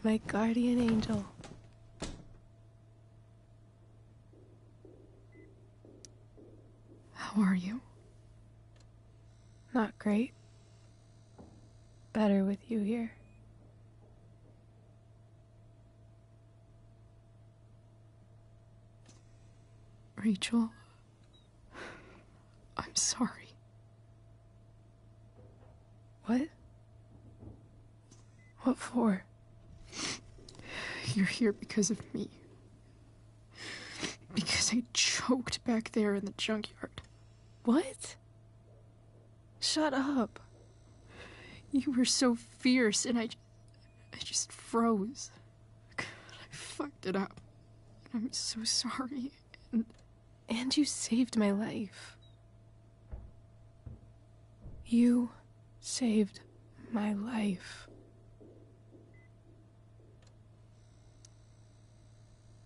My guardian angel. How are you? Not great. Better with you here. Rachel, I'm sorry. What? What for? You're here because of me. Because I choked back there in the junkyard. What? Shut up. You were so fierce and I just froze. God, I fucked it up. I'm so sorry. And you saved my life. You saved my life.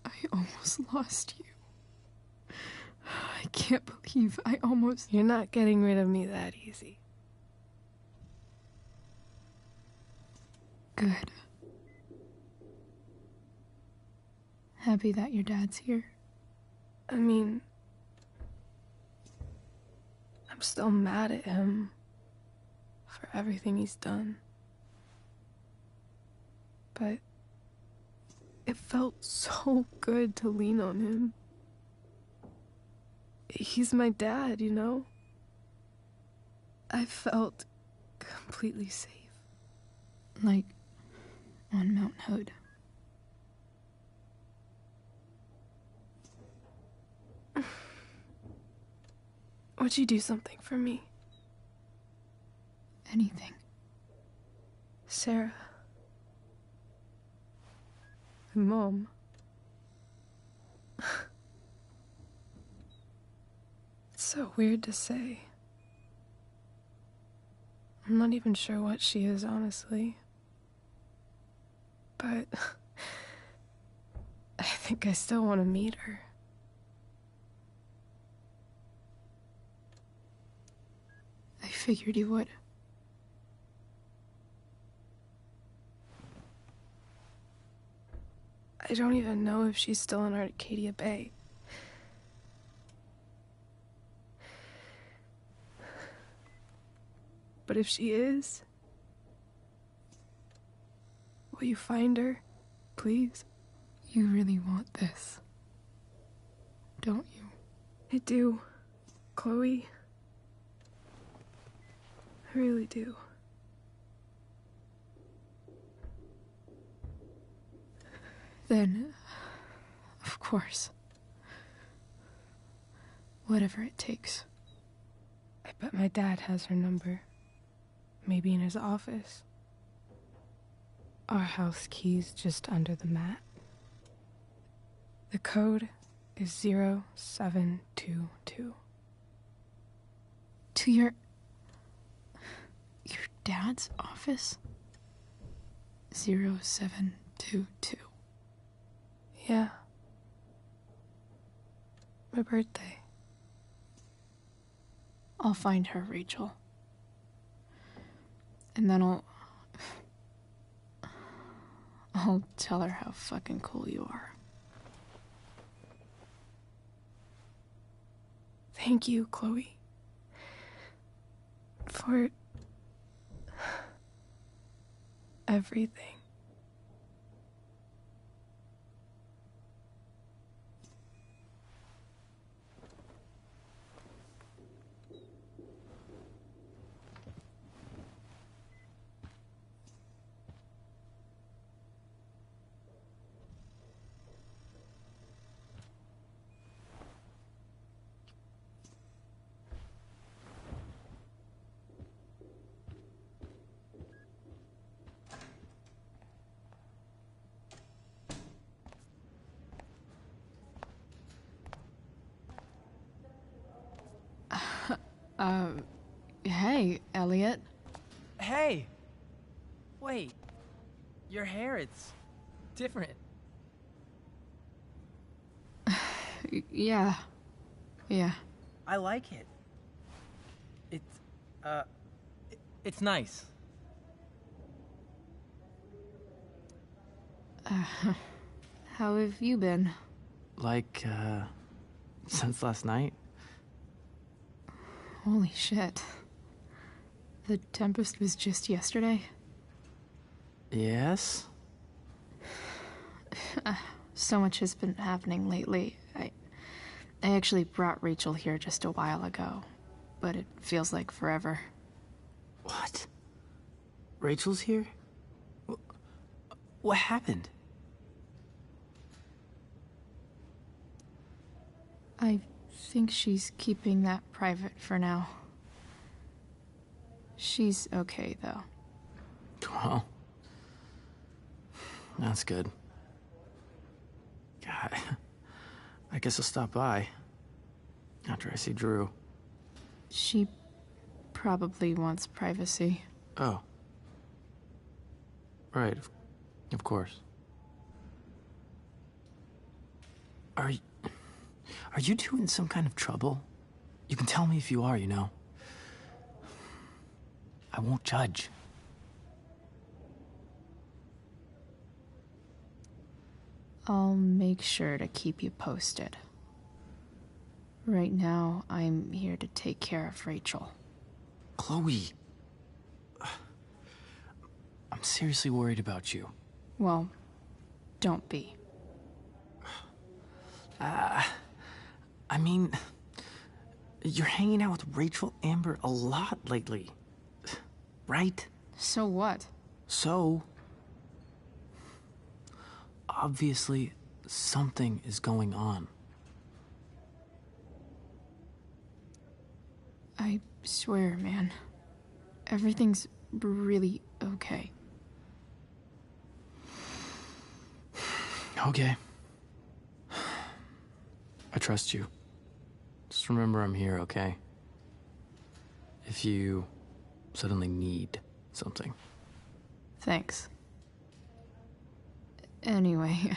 I almost lost you. I can't believe I almost... You're not getting rid of me that easy. Good. Happy that your dad's here. I mean, I'm still mad at him for everything he's done. But it felt so good to lean on him. He's my dad, you know? I felt completely safe. Like on Mount Hood. Would you do something for me? Anything. Sarah. My mom. It's so weird to say. I'm not even sure what she is, honestly. But I think I still want to meet her. I figured you would. I don't even know if she's still in Arcadia Bay. But if she is, will you find her, please? You really want this, don't you? I do, Chloe. I really do. Then, of course. Whatever it takes. I bet my dad has her number. Maybe in his office. Our house key's just under the mat. The code is 0722. To your dad's office? 0722. Yeah. My birthday. I'll find her, Rachel. And then I'll tell her how fucking cool you are. Thank you, Chloe. For everything. Hey, Elliot. Hey! Wait. Your hair, it's different. Yeah. I like it. It's nice. How have you been? Since last night? Holy shit. The Tempest was just yesterday? Yes? So much has been happening lately. I actually brought Rachel here just a while ago, but it feels like forever. What? Rachel's here? What happened? I think she's keeping that private for now. She's okay, though. Well, that's good. God, I guess I'll stop by after I see Drew. She probably wants privacy. Oh. Right, of course. Are you two in some kind of trouble? You can tell me if you are, you know. I won't judge. I'll make sure to keep you posted. Right now, I'm here to take care of Rachel. Chloe. I'm seriously worried about you. Well, don't be. I mean, you're hanging out with Rachel Amber a lot lately, right? So what? So, obviously, something is going on. I swear, man. Everything's really okay. Okay. I trust you. Just remember I'm here, okay? If you suddenly need something. Thanks. Anyway,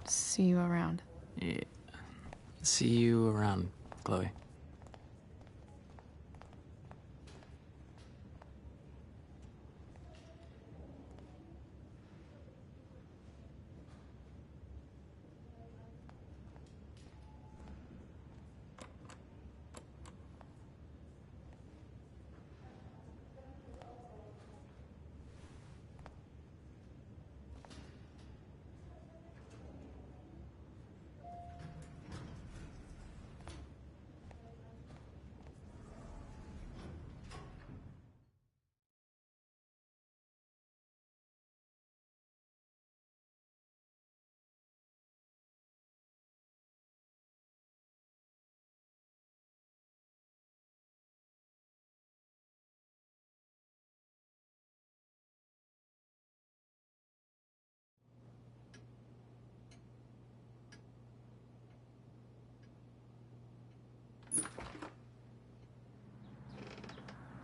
see you around. Yeah. See you around, Chloe.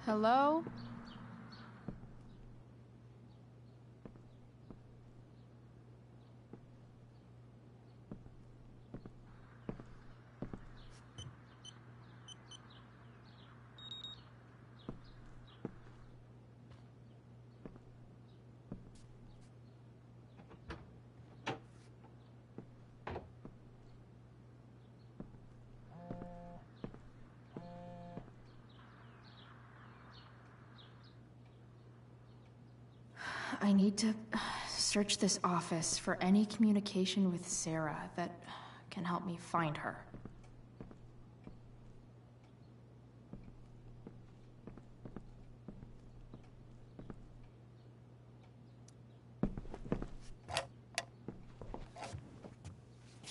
Hello? I need to search this office for any communication with Sarah that can help me find her.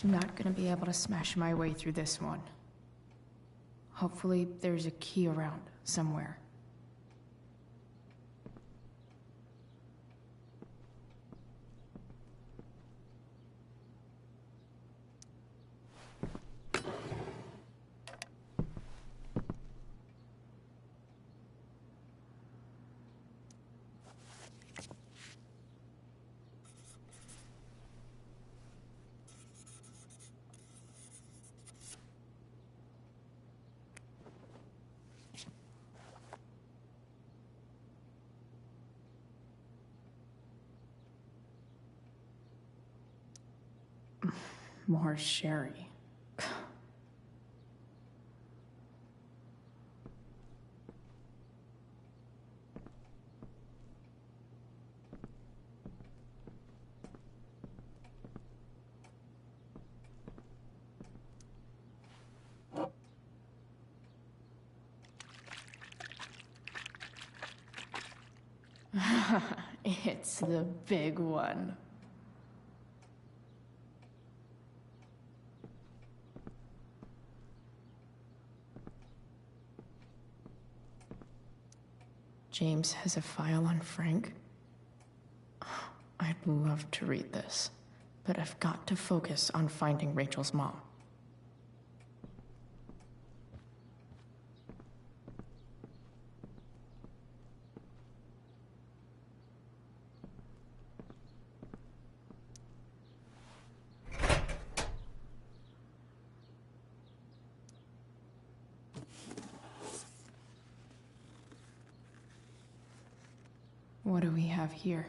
I'm not gonna be able to smash my way through this one. Hopefully, there's a key around somewhere. More sherry. It's the big one. James has a file on Frank. I'd love to read this, but I've got to focus on finding Rachel's mom. What do we have here?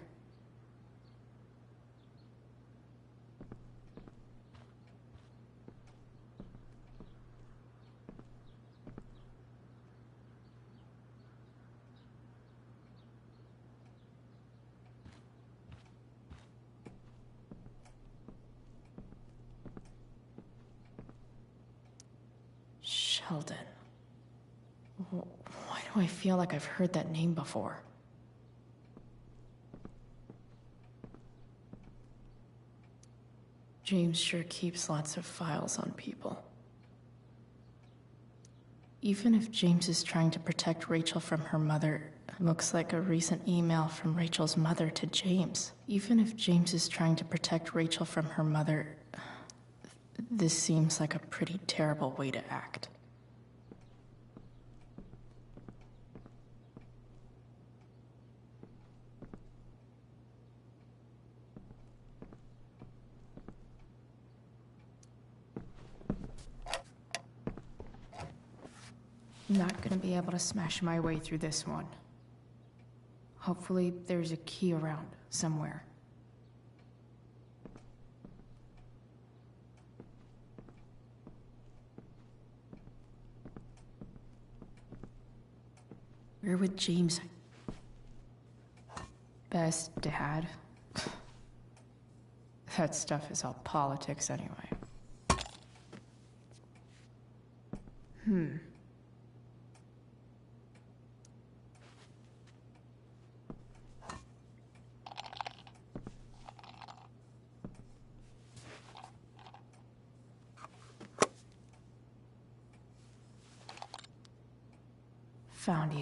Sheldon. Why do I feel like I've heard that name before? James sure keeps lots of files on people. Even if James is trying to protect Rachel from her mother, looks like a recent email from Rachel's mother to James. Even if James is trying to protect Rachel from her mother, this seems like a pretty terrible way to act. I'm not gonna be able to smash my way through this one. Hopefully, there's a key around somewhere. Where would James... Best dad? That stuff is all politics anyway. Found you.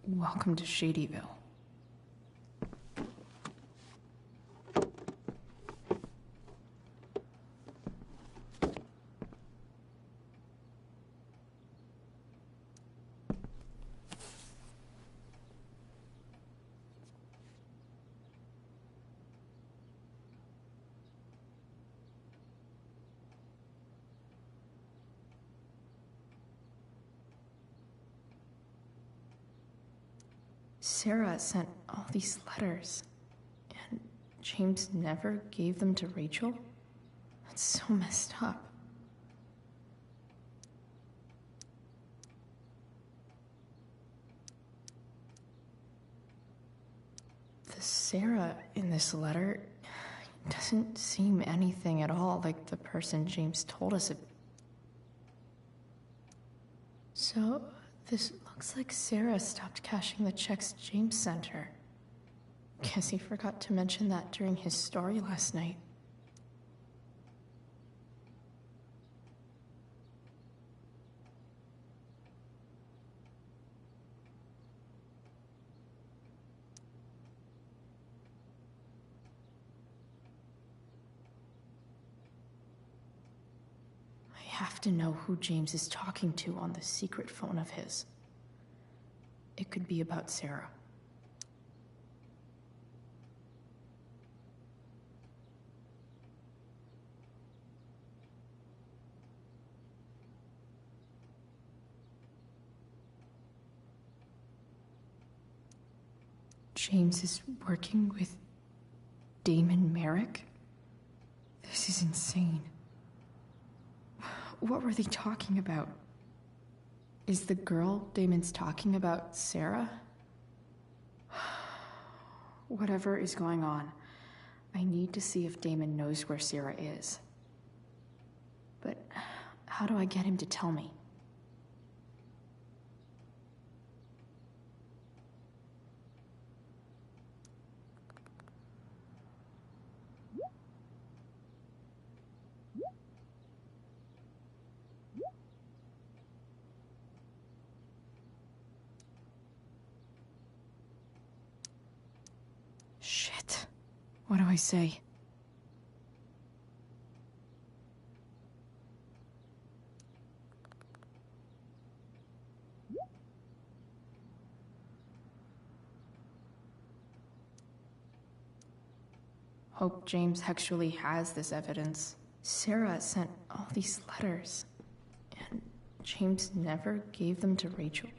Welcome to Shadyville. Sarah sent all these letters, and James never gave them to Rachel? That's so messed up. The Sarah in this letter doesn't seem anything at all like the person James told us it. So, this looks like Sarah stopped cashing the checks James sent her. Guess he forgot to mention that during his story last night. I have to know who James is talking to on the secret phone of his. It could be about Sarah. James is working with Damon Merrick? This is insane. What were they talking about? Is the girl Damon's talking about Sarah? Whatever is going on, I need to see if Damon knows where Sarah is. But how do I get him to tell me? Shit. What do I say? Hope James actually has this evidence. Sarah sent all these letters, and James never gave them to Rachel.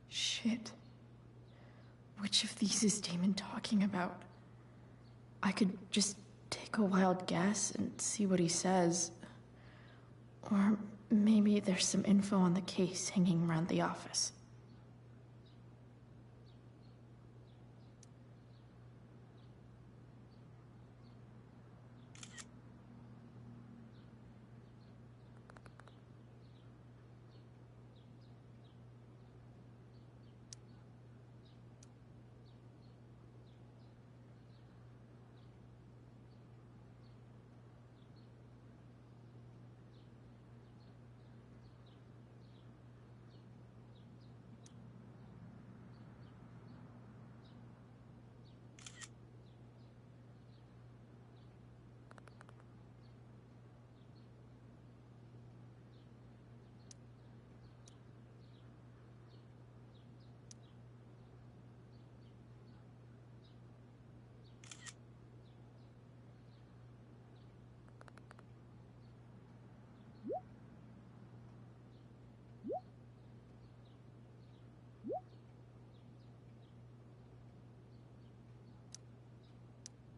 Shit. Which of these is Damon talking about? I could just take a wild guess and see what he says. Or maybe there's some info on the case hanging around the office.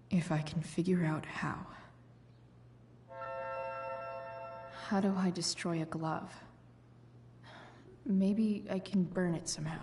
If I can figure out how. How do I destroy a glove? Maybe I can burn it somehow.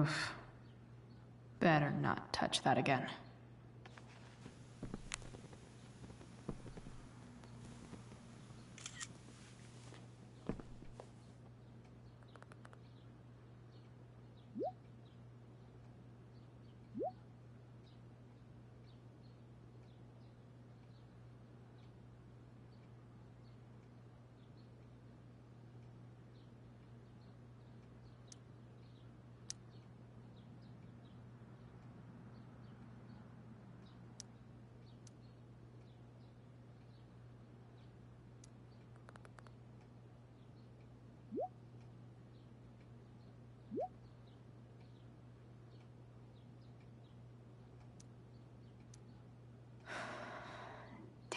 Oof. Better not touch that again.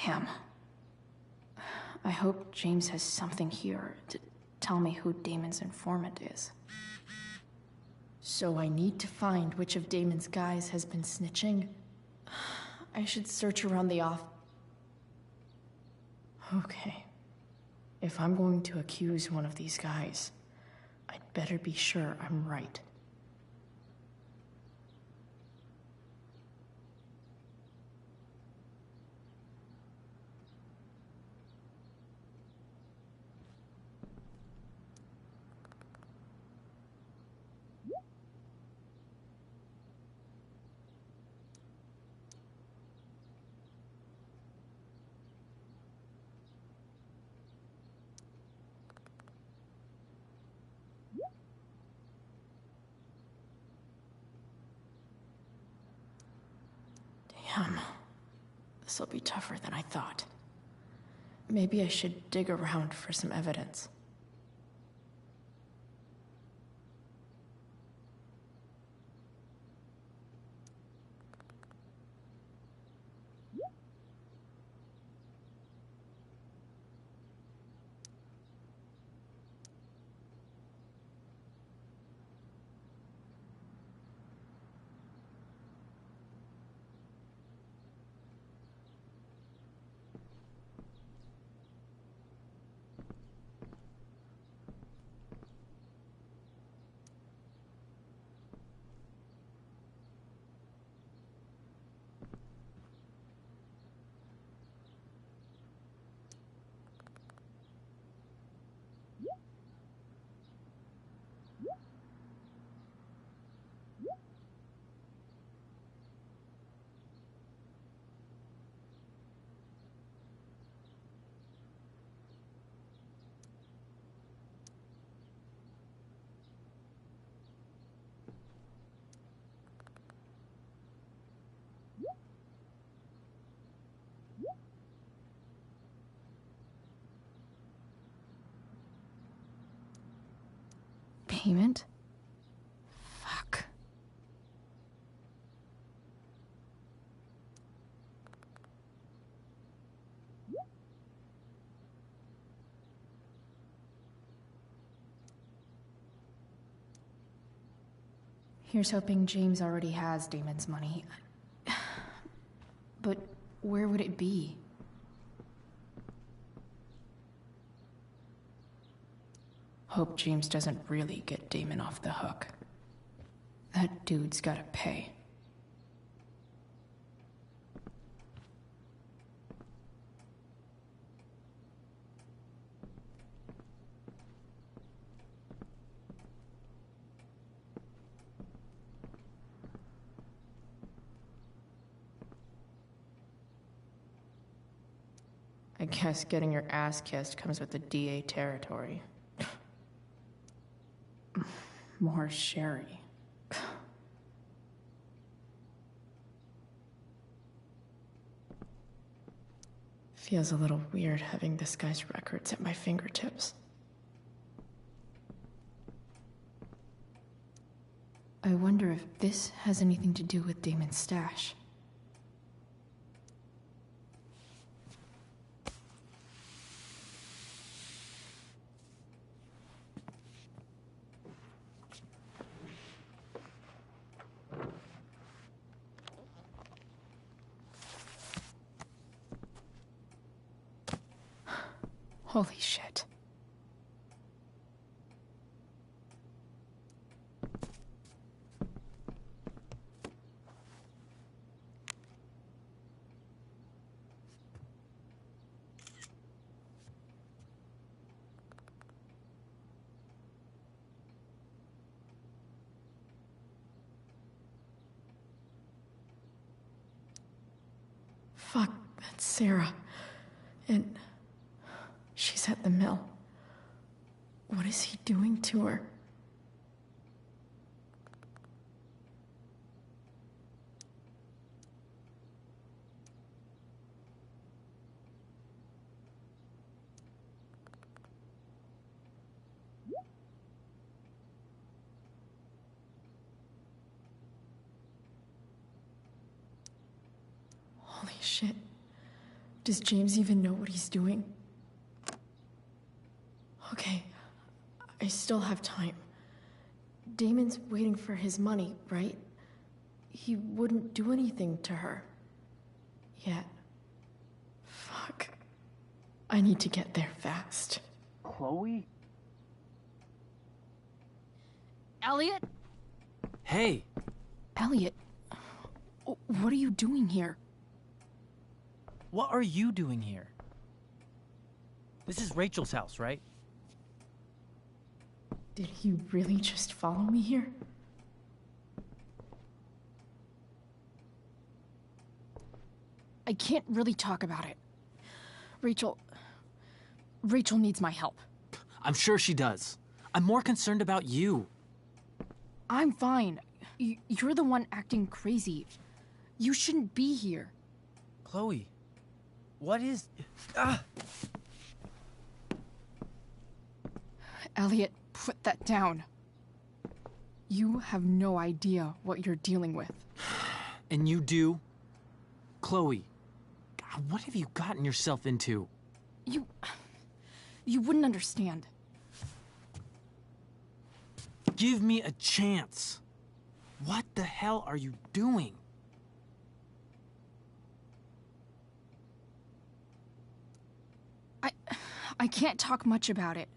Damn. I hope James has something here to tell me who Damon's informant is. So I need to find which of Damon's guys has been snitching. I should search around the Okay. If I'm going to accuse one of these guys, I'd better be sure I'm right. Damn. This'll be tougher than I thought. Maybe I should dig around for some evidence. Payment? Fuck. Here's hoping James already has Damon's money. But where would it be? Hope James doesn't really get Damon off the hook. That dude's gotta pay. I guess getting your ass kissed comes with the DA territory. More Sherry. Feels a little weird having this guy's records at my fingertips. I wonder if this has anything to do with Damon's stash. Holy shit. Fuck, that's Sarah. And she's at the mill. What is he doing to her? Holy shit. Does James even know what he's doing? Okay, I still have time. Damon's waiting for his money, right? He wouldn't do anything to her. Yet. Fuck. I need to get there fast. Chloe? Elliot? Hey! Elliot, what are you doing here? What are you doing here? This is Rachel's house, right? Did he really just follow me here? I can't really talk about it. Rachel needs my help. I'm sure she does. I'm more concerned about you. I'm fine. You're the one acting crazy. You shouldn't be here. Chloe, what is... Elliot, put that down. You have no idea what you're dealing with. And you do? Chloe, God, what have you gotten yourself into? You wouldn't understand. Give me a chance. What the hell are you doing? I can't talk much about it.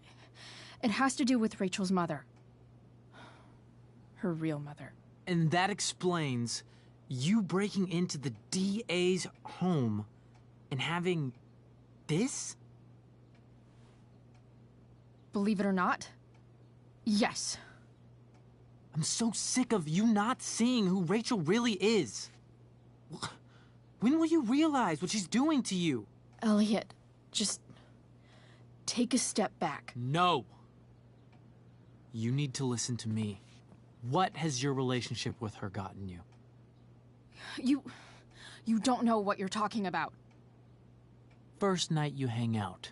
It has to do with Rachel's mother. Her real mother. And that explains you breaking into the DA's home and having this? Believe it or not, yes. I'm so sick of you not seeing who Rachel really is. When will you realize what she's doing to you? Elliot, just take a step back. No. You need to listen to me. What has your relationship with her gotten you? You don't know what you're talking about. First night you hang out,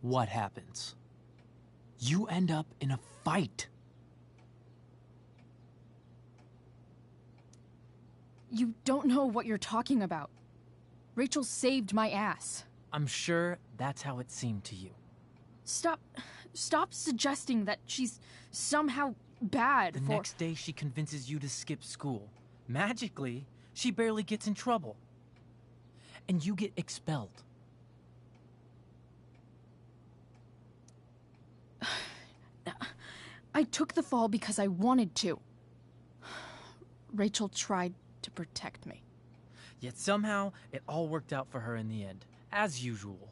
what happens? You end up in a fight. You don't know what you're talking about. Rachel saved my ass. I'm sure that's how it seemed to you. Stop suggesting that she's somehow bad The next day she convinces you to skip school. Magically, she barely gets in trouble. And you get expelled. I took the fall because I wanted to. Rachel tried to protect me. Yet somehow, it all worked out for her in the end, as usual.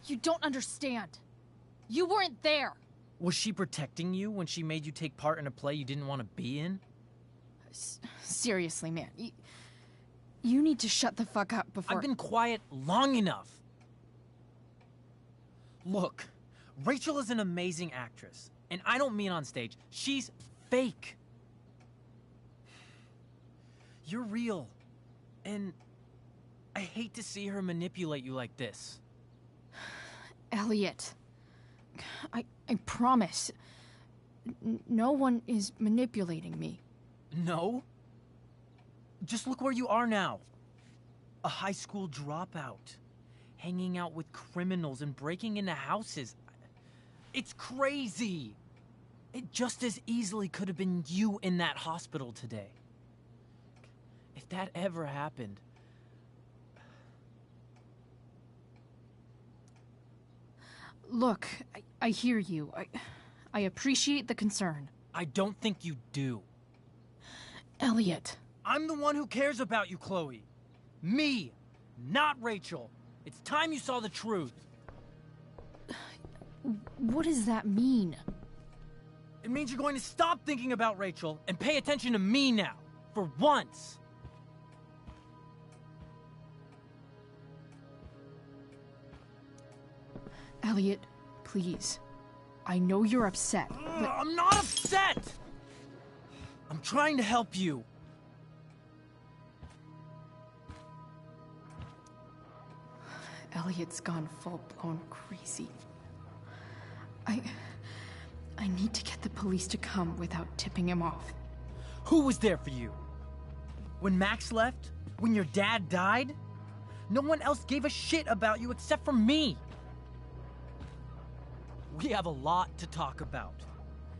You don't understand. You weren't there. Was she protecting you when she made you take part in a play you didn't want to be in? Seriously, man. You need to shut the fuck up before... I've been quiet long enough. Look, Rachel is an amazing actress. And I don't mean on stage. She's fake. You're real. And I hate to see her manipulate you like this. Elliot, I promise. No one is manipulating me. No? Just look where you are now. A high school dropout. Hanging out with criminals and breaking into houses. It's crazy. It just as easily could have been you in that hospital today. If that ever happened... Look, I hear you. I appreciate the concern. I don't think you do. Elliot. I'm the one who cares about you, Chloe. Me, not Rachel. It's time you saw the truth. What does that mean? It means you're going to stop thinking about Rachel and pay attention to me now. For once. Elliot, please. I know you're upset, but... I'm not upset! I'm trying to help you. Elliot's gone full-blown crazy. I need to get the police to come without tipping him off. Who was there for you? When Max left? When your dad died? No one else gave a shit about you except for me. We have a lot to talk about.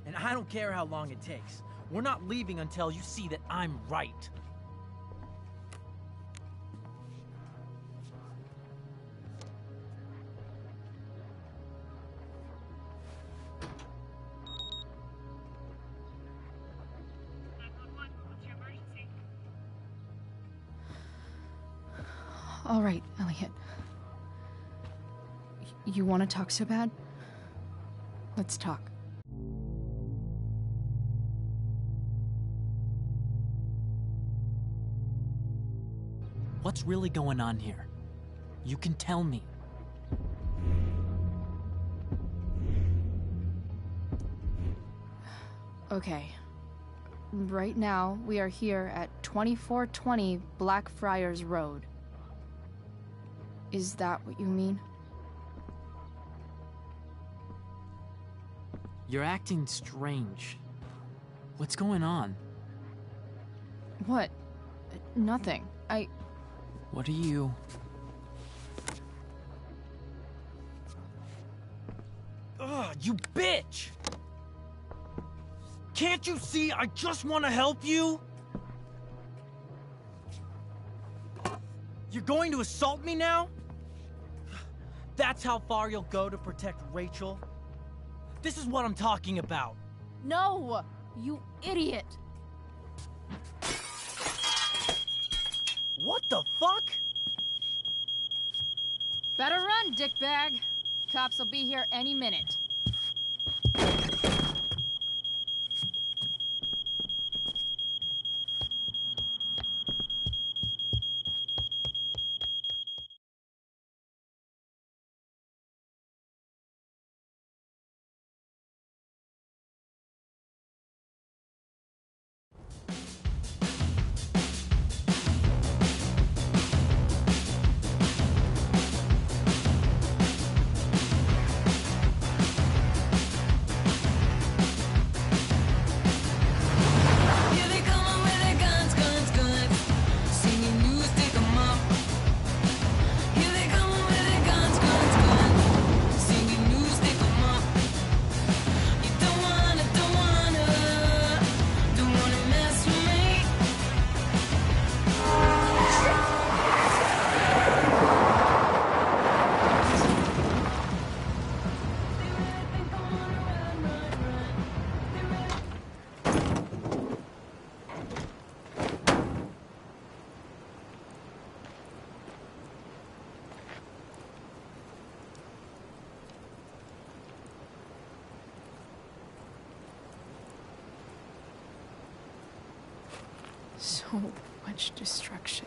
And I don't care how long it takes. We're not leaving until you see that I'm right. All right, Elliot. You want to talk so bad? Let's talk. What's really going on here? You can tell me. Okay. Right now, we are here at 2420 Blackfriars Road. Is that what you mean? You're acting strange. What's going on? What? Nothing. What are you... Ugh, you bitch! Can't you see I just want to help you? You're going to assault me now? That's how far you'll go to protect Rachel? This is what I'm talking about. No! You idiot! What the fuck? Better run, dickbag. Cops will be here any minute. So much destruction.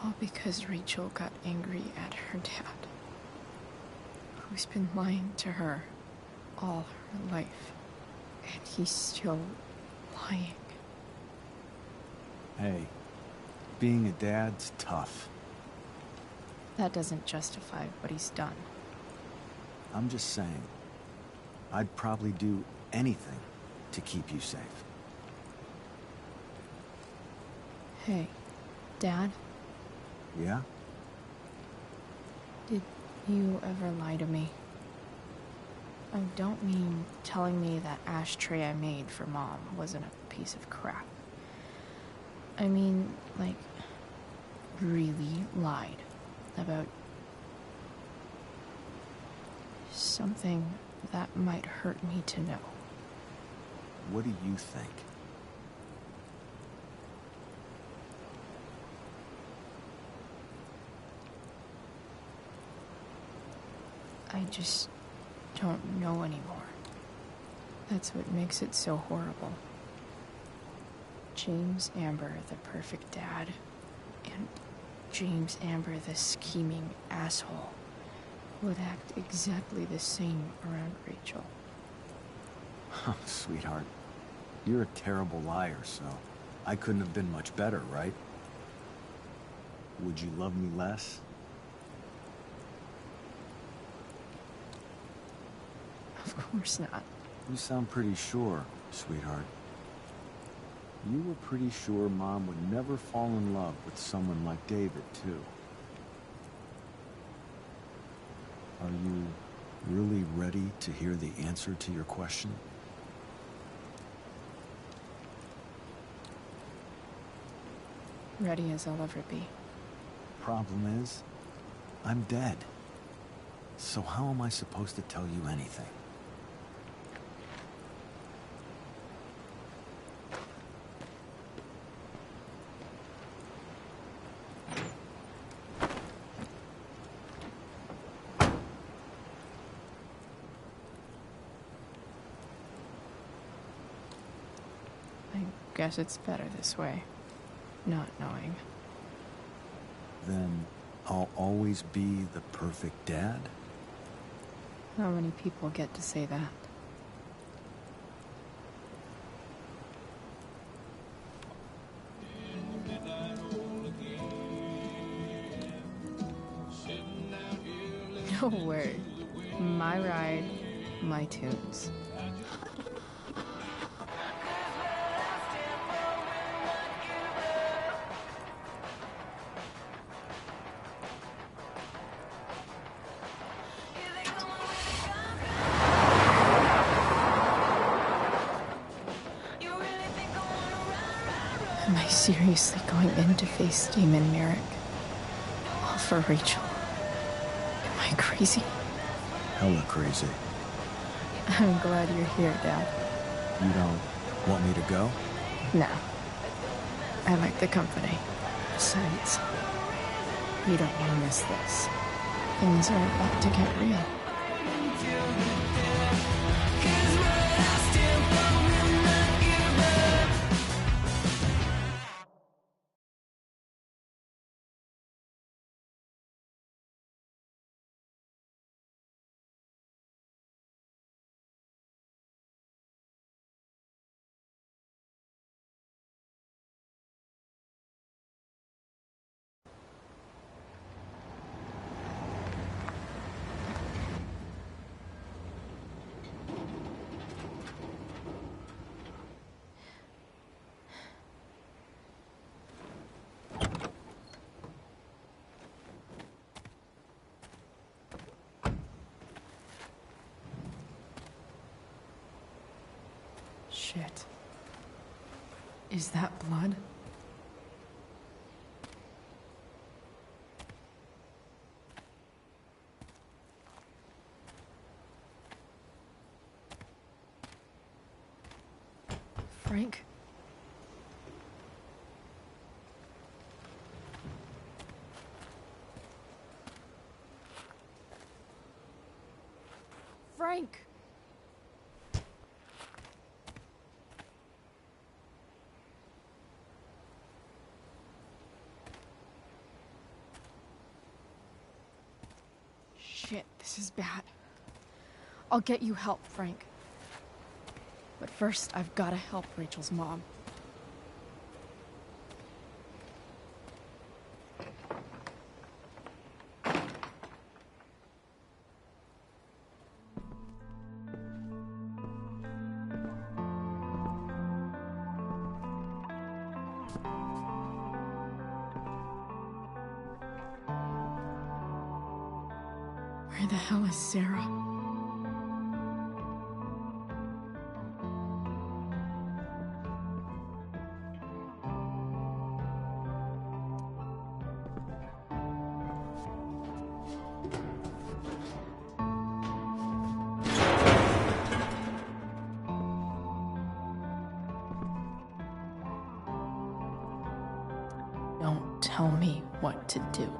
All because Rachel got angry at her dad, who's been lying to her all her life. And he's still lying. Hey, being a dad's tough. That doesn't justify what he's done. I'm just saying, I'd probably do anything to keep you safe. Hey, Dad? Yeah? Did you ever lie to me? I don't mean telling me that ashtray I made for Mom wasn't a piece of crap. I mean, like, really lied about something that might hurt me to know. What do you think? I just don't know anymore. That's what makes it so horrible. James Amber, the perfect dad, and James Amber, the scheming asshole. would act exactly the same around Rachel. Sweetheart, you're a terrible liar, so I couldn't have been much better, right? Would you love me less? Of course not. You sound pretty sure, sweetheart. You were pretty sure Mom would never fall in love with someone like David, too. Are you really ready to hear the answer to your question? Ready as I'll ever be. Problem is, I'm dead. So how am I supposed to tell you anything? I guess it's better this way, not knowing. Then I'll always be the perfect dad? Not many people get to say that. No word. My ride, my tunes. Am I seriously going in to face Demon Merrick? All for Rachel? Am I crazy? Hella crazy. I'm glad you're here, Dad. You don't want me to go? No. I like the company. Besides, you don't want to miss this. Things are about to get real. Shit. Is that blood? Frank? Frank! Shit, this is bad. I'll get you help, Frank. But first, I've got to help Rachel's mom. Where the hell is Sarah? Don't tell me what to do.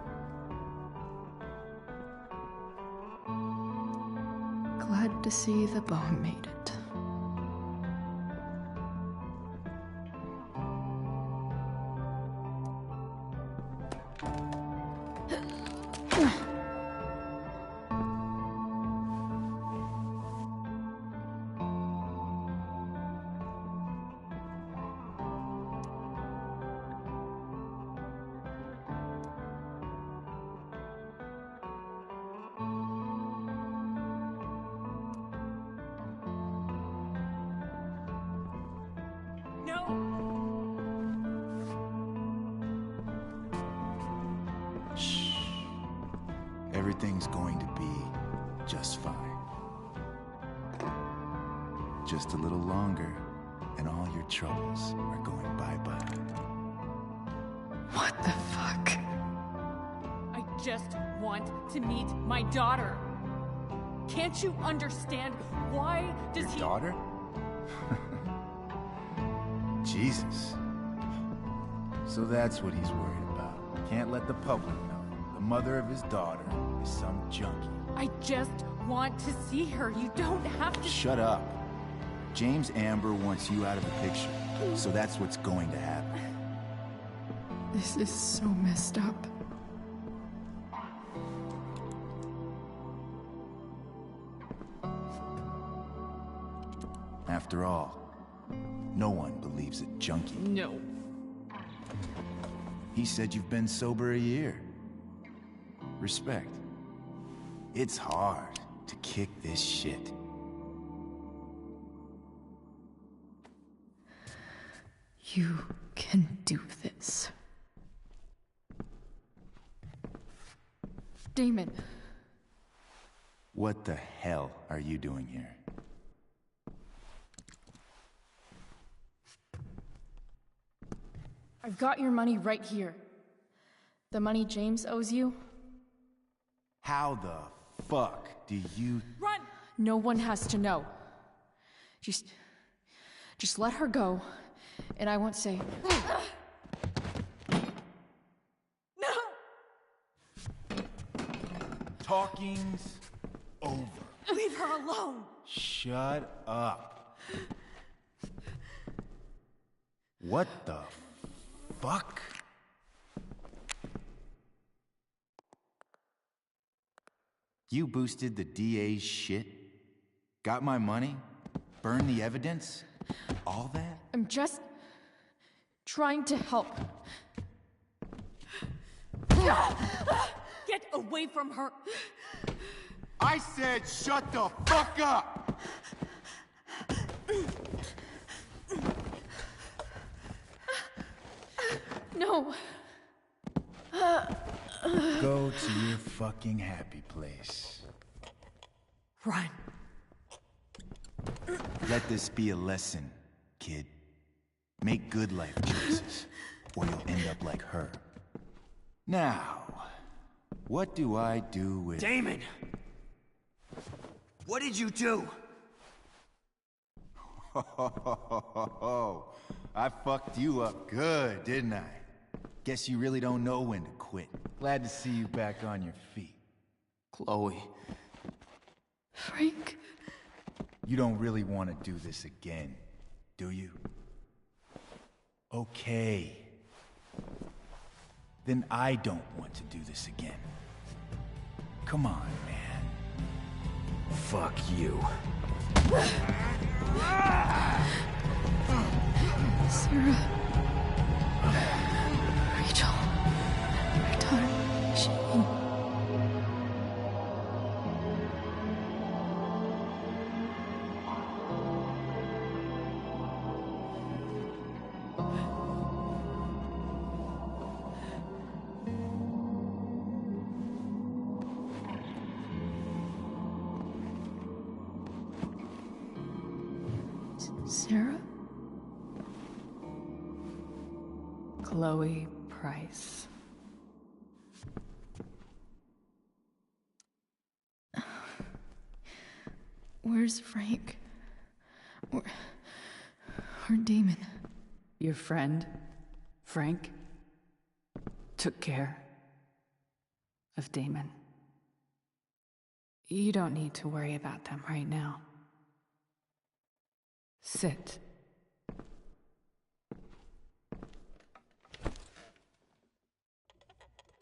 Glad to see the bone made it. everything's going to be just fine. Just a little longer, and all your troubles are going bye-bye. What the fuck? I just want to meet my daughter. Can't you understand? Why does Your he... daughter? Jesus. So that's what he's worried about. Can't let the public know. The mother of his daughter is some junkie. I just want to see her. You don't have to... Shut up. James Amber wants you out of the picture, so that's what's going to happen. This is so messed up. After all, no one believes a junkie. No. He said you've been sober a year. Respect. It's hard to kick this shit. You can do this. Damon. What the hell are you doing here? I've got your money right here. The money James owes you. How the fuck do you... Run! No one has to know. Just let her go, and I won't say... No! Talking's over. Leave her alone! Shut up. What the fuck? You boosted the DA's shit? Got my money? Burned the evidence? All that? I'm just trying to help. Get away from her! I said shut the fuck up! No. Go to your fucking happy place. Run. Let this be a lesson, kid. Make good life choices, or you'll end up like her. Now, what do I do with... Damon! What did you do? I fucked you up good, didn't I? Guess you really don't know when to quit. Glad to see you back on your feet. Chloe. Frank? You don't really want to do this again, do you? Okay. Then I don't want to do this again. Come on, man. Fuck you. Sarah. Rachel. Our daughter, she... Sarah? Chloe Price. Where's Frank? Or Damon? Your friend, Frank, took care of Damon. You don't need to worry about them right now. Sit.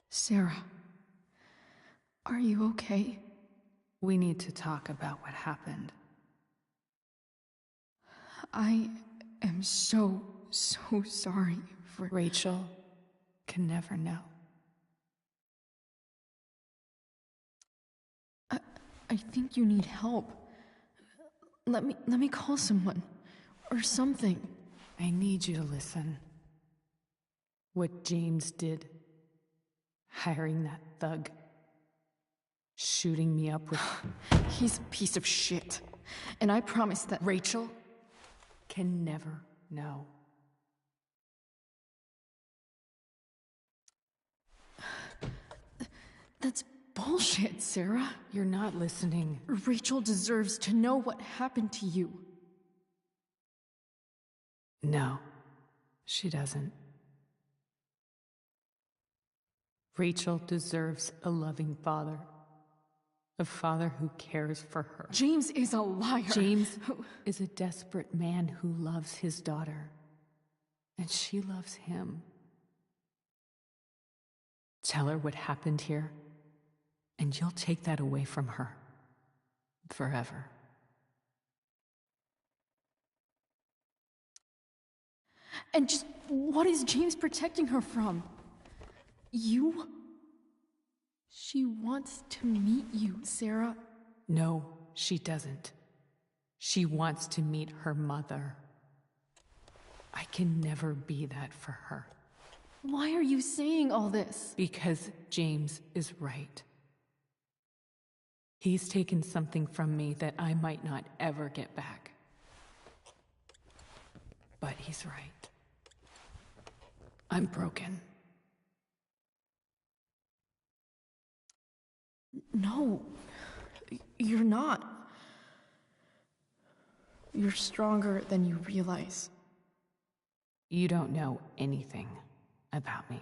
Sarah, are you okay? We need to talk about what happened. I am so sorry for... Rachel can never know. I think you need help. Let me call someone. Or something. I need you to listen. What James did, hiring that thug, Shooting me up with... He's a piece of shit. And I promise that... Rachel can never know. That's bullshit, Sarah. You're not listening. Rachel deserves to know what happened to you. No, she doesn't. Rachel deserves a loving father. A father who cares for her. James is a liar. James is a desperate man who loves his daughter. And she loves him. Tell her what happened here, and you'll take that away from her. Forever. And just what is James protecting her from? You? She wants to meet you, Sarah. No, she doesn't. She wants to meet her mother. I can never be that for her. Why are you saying all this? Because James is right. He's taken something from me that I might not ever get back. But he's right. I'm broken. No, you're not. You're stronger than you realize. You don't know anything about me.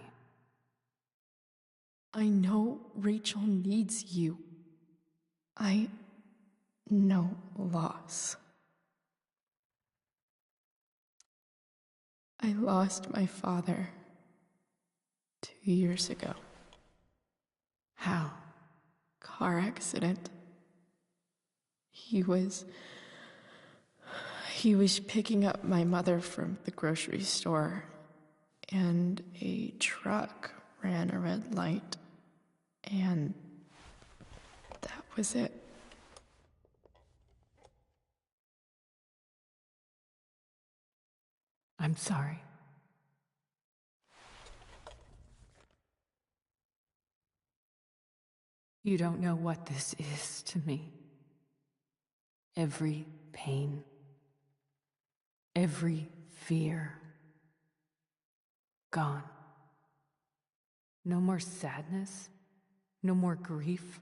I know Rachel needs you. I know loss. I lost my father 2 years ago. How? Car accident. He was picking up my mother from the grocery store, and a truck ran a red light, and that was it. I'm sorry. You don't know what this is to me. Every pain, every fear, gone. No more sadness, no more grief.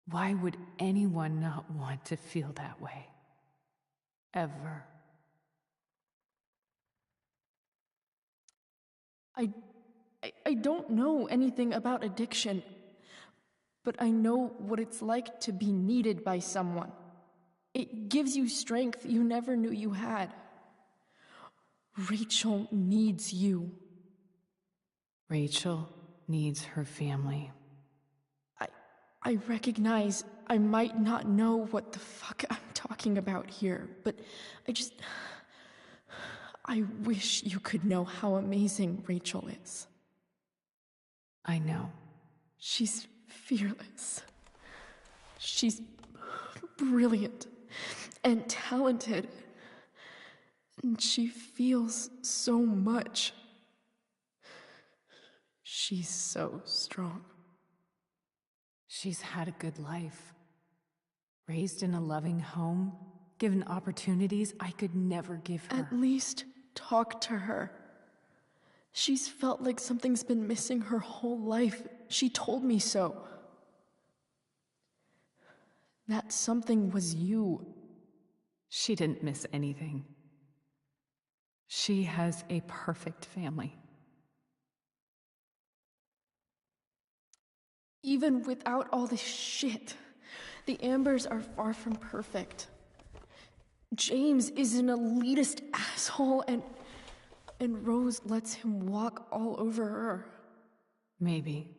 Why would anyone not want to feel that way? Ever. I don't know anything about addiction, but I know what it's like to be needed by someone. It gives you strength you never knew you had. Rachel needs you. Rachel needs her family. I recognize I might not know what the fuck I'm talking about here, but I wish you could know how amazing Rachel is. I know. She's fearless. She's brilliant and talented. And she feels so much. She's so strong. She's had a good life. Raised in a loving home, given opportunities I could never give her. At least talk to her. She's felt like something's been missing her whole life. She told me so. That something was you. She didn't miss anything. She has a perfect family. Even without all this shit, the Ambers are far from perfect. James is an elitist asshole, and Rose lets him walk all over her. Maybe.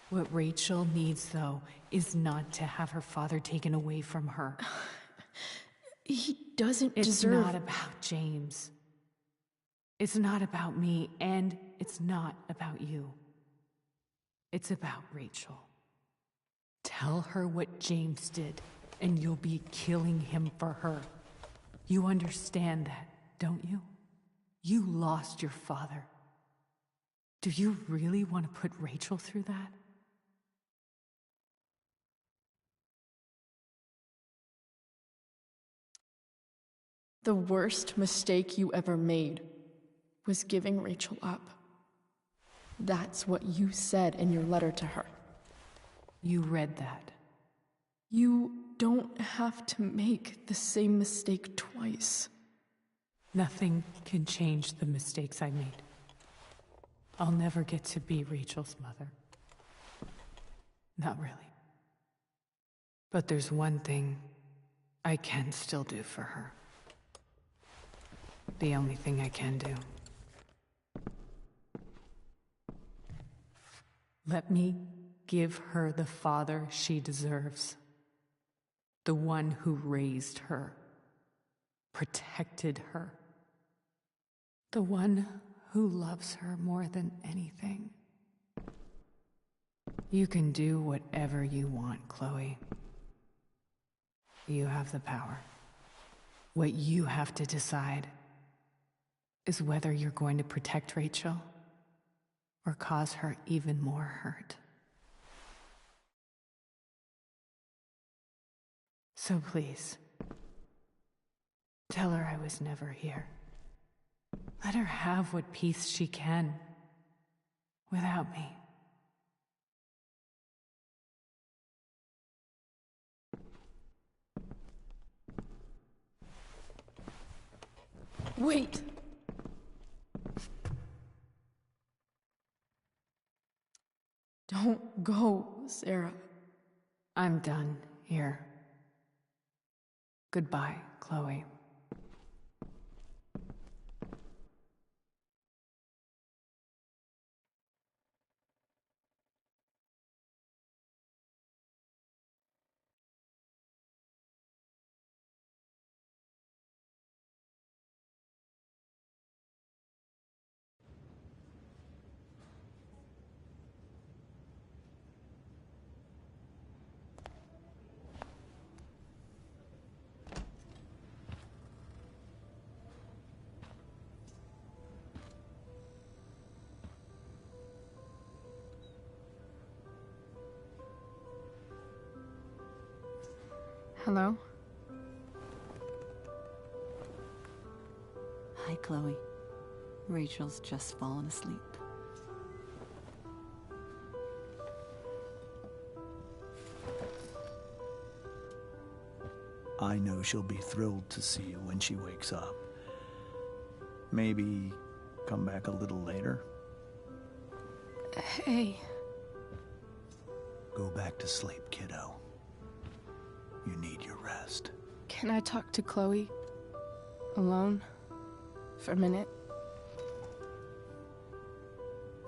What Rachel needs, though, is not to have her father taken away from her. He doesn't deserve... It's not about James. It's not about me, and it's not about you. It's about Rachel. Tell her what James did, and you'll be killing him for her. You understand that, don't you? You lost your father. Do you really want to put Rachel through that? The worst mistake you ever made was giving Rachel up. That's what you said in your letter to her. You read that. You don't have to make the same mistake twice. Nothing can change the mistakes I made. I'll never get to be Rachel's mother. Not really. But there's one thing I can still do for her. The only thing I can do. Let me give her the father she deserves. The one who raised her, protected her. The one who loves her more than anything. You can do whatever you want, Chloe. You have the power. What you have to decide is whether you're going to protect Rachel or cause her even more hurt. So please, tell her I was never here. Let her have what peace she can without me. Wait! Don't go, Sarah. I'm done here. Goodbye, Chloe. Hello? Hi, Chloe. Rachel's just fallen asleep. I know she'll be thrilled to see you when she wakes up. Maybe come back a little later? Hey. Go back to sleep, kiddo. You need your rest. Can I talk to Chloe? Alone? For a minute?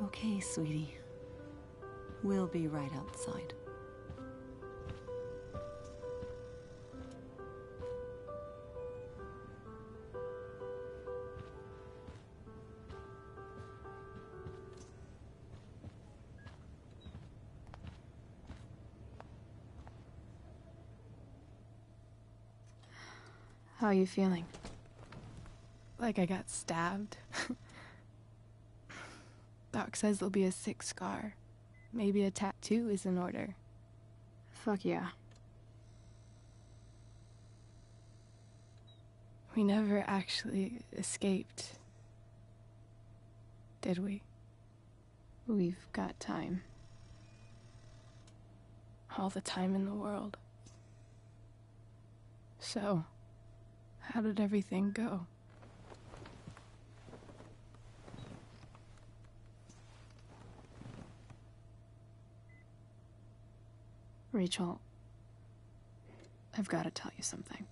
Okay, sweetie. We'll be right outside. How are you feeling? Like I got stabbed. Doc says there'll be a sick scar. Maybe a tattoo is in order. Fuck yeah. We never actually escaped, did we? We've got time. All the time in the world. So, how did everything go? Rachel, I've got to tell you something.